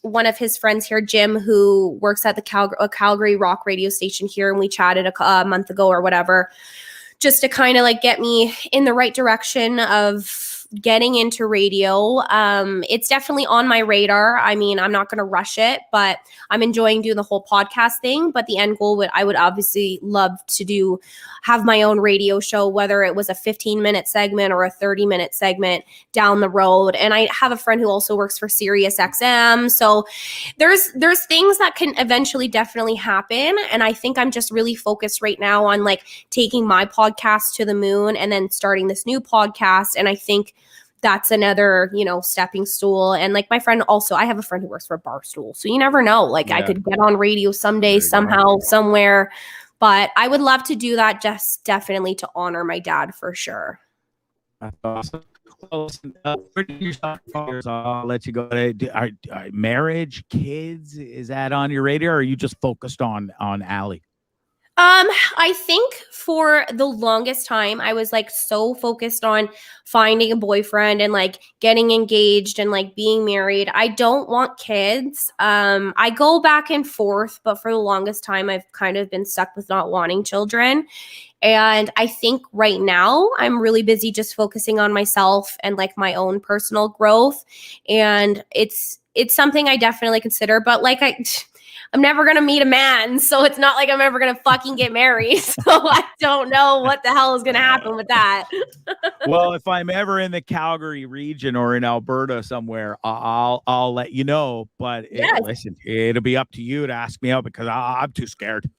one of his friends here, Jim, who works at the Calgary rock radio station here. And we chatted a month ago or whatever, just to kind of like get me in the right direction of getting into radio. It's definitely on my radar. I mean, I'm not going to rush it, but I'm enjoying doing the whole podcast thing. But the end goal I would obviously love to have my own radio show, whether it was a 15-minute segment or a 30-minute segment down the road. And I have a friend who also works for Sirius XM. So there's things that can eventually definitely happen. And I think I'm just really focused right now on like taking my podcast to the moon and then starting this new podcast. And I think that's another, stepping stool. And like my friend also, I have a friend who works for Barstool. So you never know, like I could get on radio someday, somehow, somewhere. But I would love to do that, just definitely to honor my dad for sure. That's awesome. Well, listen, I'll let you go. Are marriage, kids, is that on your radar, or are you just focused on Aly? I think for the longest time, I was like so focused on finding a boyfriend and like getting engaged and like being married. I don't want kids. I go back and forth, but for the longest time, I've kind of been stuck with not wanting children. And I think right now I'm really busy just focusing on myself and like my own personal growth. And it's something I definitely consider, but like I'm never going to meet a man. So it's not like I'm ever going to fucking get married. So I don't know what the hell is going to happen with that. Well, if I'm ever in the Calgary region or in Alberta somewhere, I'll let you know. But listen, it'll be up to you to ask me out because I'm too scared.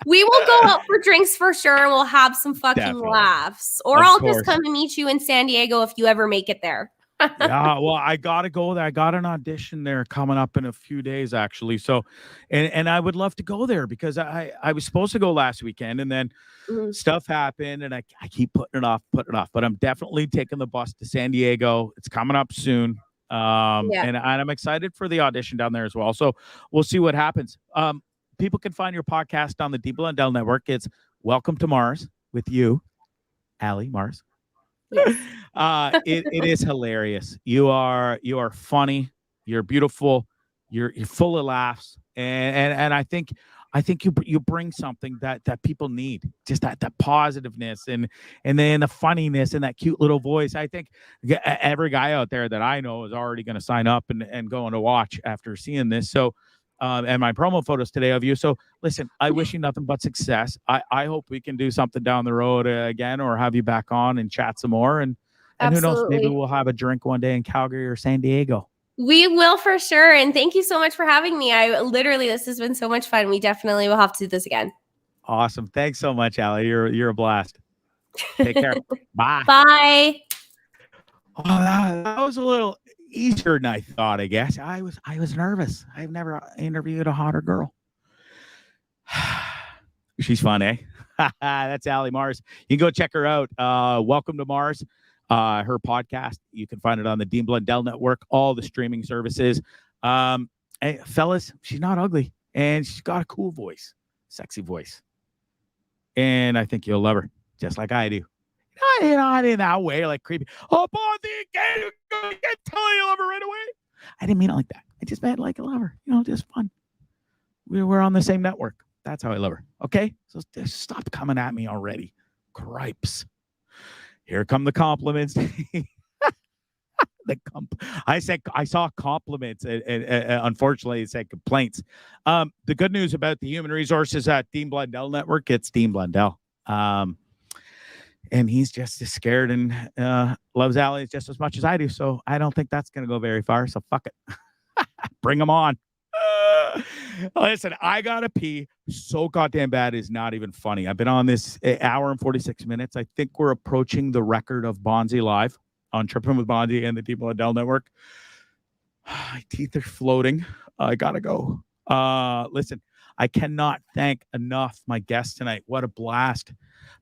We will go out for drinks for sure. And we'll have some fucking laughs. Or I'll just come and meet you in San Diego if you ever make it there. Yeah, well, I gotta go there. I got an audition there coming up in a few days, actually. So, and I would love to go there because I was supposed to go last weekend, and then stuff happened, and I keep putting it off. But I'm definitely taking the bus to San Diego. It's coming up soon, and I'm excited for the audition down there as well. So we'll see what happens. People can find your podcast on the Deep Blundell Network. It's Welcome to Mars with you, Aly Mars. Yes. It is hilarious. You are funny. You're beautiful. You're full of laughs, and I think you bring something that people need. Just that positiveness and then the funniness and that cute little voice. I think every guy out there that I know is already going to sign up and going to watch after seeing this. So and my promo photos today of you. So listen, I wish you nothing but success. I hope we can do something down the road again, or have you back on and chat some more. And who knows, maybe Absolutely. we'll have a drink one day in Calgary or San Diego. We will for sure. And thank you so much for having me. This has been so much fun. We definitely will have to do this again. Awesome. Thanks so much, Aly. You're a blast. Take care. Bye. Bye. Oh, that was a little easier than I thought, I guess. I was nervous. I've never interviewed a hotter girl. She's fun, eh? That's Aly Mars. You can go check her out. Welcome to Mars. Her podcast. You can find it on the Dean Blundell Network, all the streaming services. Hey, fellas, she's not ugly, and she's got a cool voice, sexy voice. And I think you'll love her, just like I do. Not in that way, like creepy. Oh, Bondzee, can't tell you love her right away. I didn't mean it like that. I just meant like a lover, just fun. We're on the same network. That's how I love her. Okay, so just stop coming at me already. Gripes. Here come the compliments. I saw compliments, and unfortunately, it said complaints. The good news about the human resources at Dean Blundell Network, it's Dean Blundell. And he's just as scared and loves Aly just as much as I do. So I don't think that's going to go very far. So fuck it. Bring him on. Listen, I got to pee so goddamn bad is not even funny. I've been on this hour and 46 minutes. I think we're approaching the record of Bondzee Live on Tripping with Bondzee and the Dean Blundell Network. My teeth are floating. I got to go. Listen, I cannot thank enough my guests tonight. What a blast.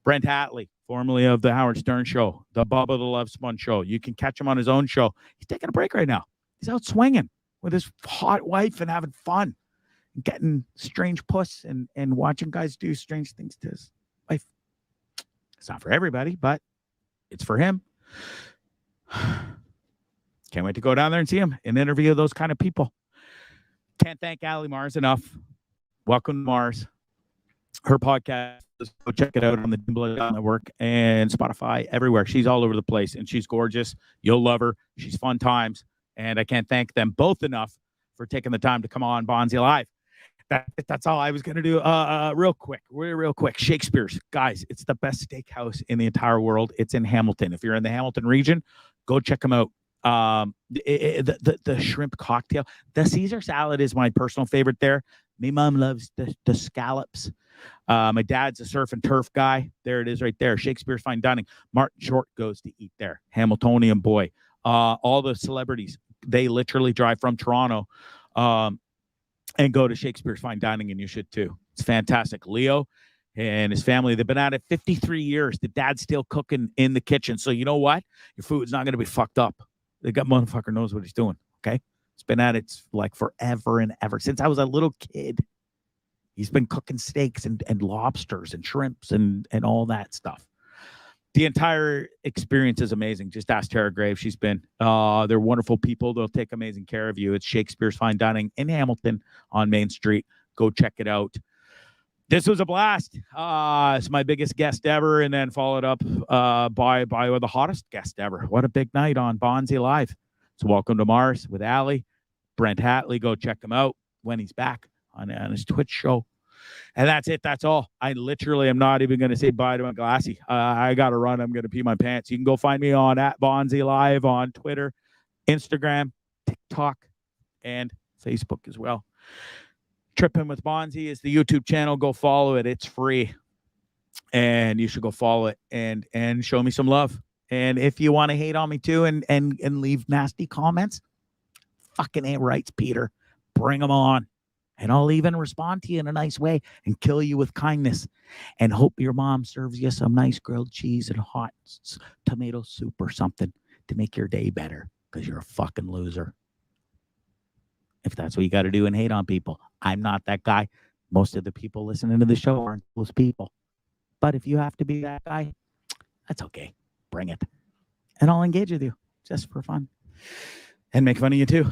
Brent Hatley, formerly of the Howard Stern Show, the Bubba the Love Sponge Show. You can catch him on his own show. He's taking a break right now. He's out swinging with his hot wife and having fun, and getting strange puss and watching guys do strange things to his wife. It's not for everybody, but it's for him. Can't wait to go down there and see him and interview those kind of people. Can't thank Aly Mars enough. Welcome to Mars. Her podcast, go check it out on the Dean Blundell Network and Spotify, everywhere. She's all over the place, and she's gorgeous. You'll love her. She's fun times, and I can't thank them both enough for taking the time to come on Bondzee Live. That's all I was going to do. Real quick. Shakespeare's. Guys, it's the best steakhouse in the entire world. It's in Hamilton. If you're in the Hamilton region, go check them out. The shrimp cocktail. The Caesar salad is my personal favorite there. My mom loves the scallops. My dad's a surf and turf guy. There it is right there. Shakespeare's Fine Dining. Martin Short goes to eat there. Hamiltonian boy. All the celebrities, they literally drive from Toronto and go to Shakespeare's Fine Dining, and you should too. It's fantastic. Leo and his family, they've been at it 53 years. The dad's still cooking in the kitchen. So you know what? Your food's not going to be fucked up. The gut motherfucker knows what he's doing, okay? It's been at it like forever and ever. Since I was a little kid, he's been cooking steaks and lobsters and shrimps and all that stuff. The entire experience is amazing. Just ask Tara Graves. She's been. They're wonderful people. They'll take amazing care of you. It's Shakespeare's Fine Dining in Hamilton on Main Street. Go check it out. This was a blast. It's my biggest guest ever, and then followed up by the hottest guest ever. What a big night on Bondzee Live. So welcome to Mars with Aly. Brent Hatley. Go check him out when he's back on his Twitch show. And that's it. That's all. I literally am not even going to say bye to my glassy. I got to run. I'm going to pee my pants. You can go find me on @Bondzee Live on Twitter, Instagram, TikTok, and Facebook as well. Tripping with Bondzee is the YouTube channel. Go follow it. It's free. And you should go follow it and show me some love. And if you want to hate on me too and leave nasty comments, fucking ain't rights, Peter. Bring them on. And I'll even respond to you in a nice way and kill you with kindness and hope your mom serves you some nice grilled cheese and hot tomato soup or something to make your day better because you're a fucking loser. If that's what you got to do and hate on people. I'm not that guy. Most of the people listening to the show aren't those people. But if you have to be that guy, that's okay. Bring it. And I'll engage with you just for fun and make fun of you too.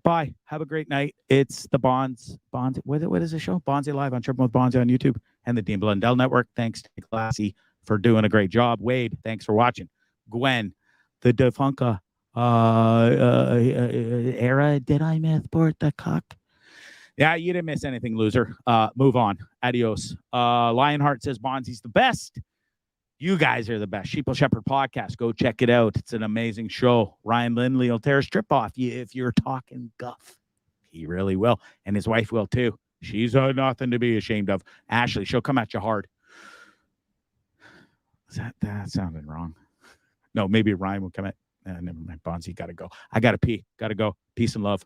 Bye. Have a great night. It's the Bondzee. What is the show? Bondzee Live on Tripping with Bondzee on YouTube and the Dean Blundell Network. Thanks to Glassy for doing a great job. Wade, thanks for watching. Gwen, the Defunka era, did I mythport the cock? Yeah, you didn't miss anything, loser. Move on. Adios. Lionheart says Bondzee's the best. You guys are the best. Sheeple Shepherd podcast. Go check it out. It's an amazing show. Ryan Lindley will tear a strip off you if you're talking guff. He really will. And his wife will too. She's nothing to be ashamed of. Ashley, she'll come at you hard. That sounded wrong. No, maybe Ryan will come at. Never mind. Bondzee, gotta go. I gotta pee. Gotta go. Peace and love.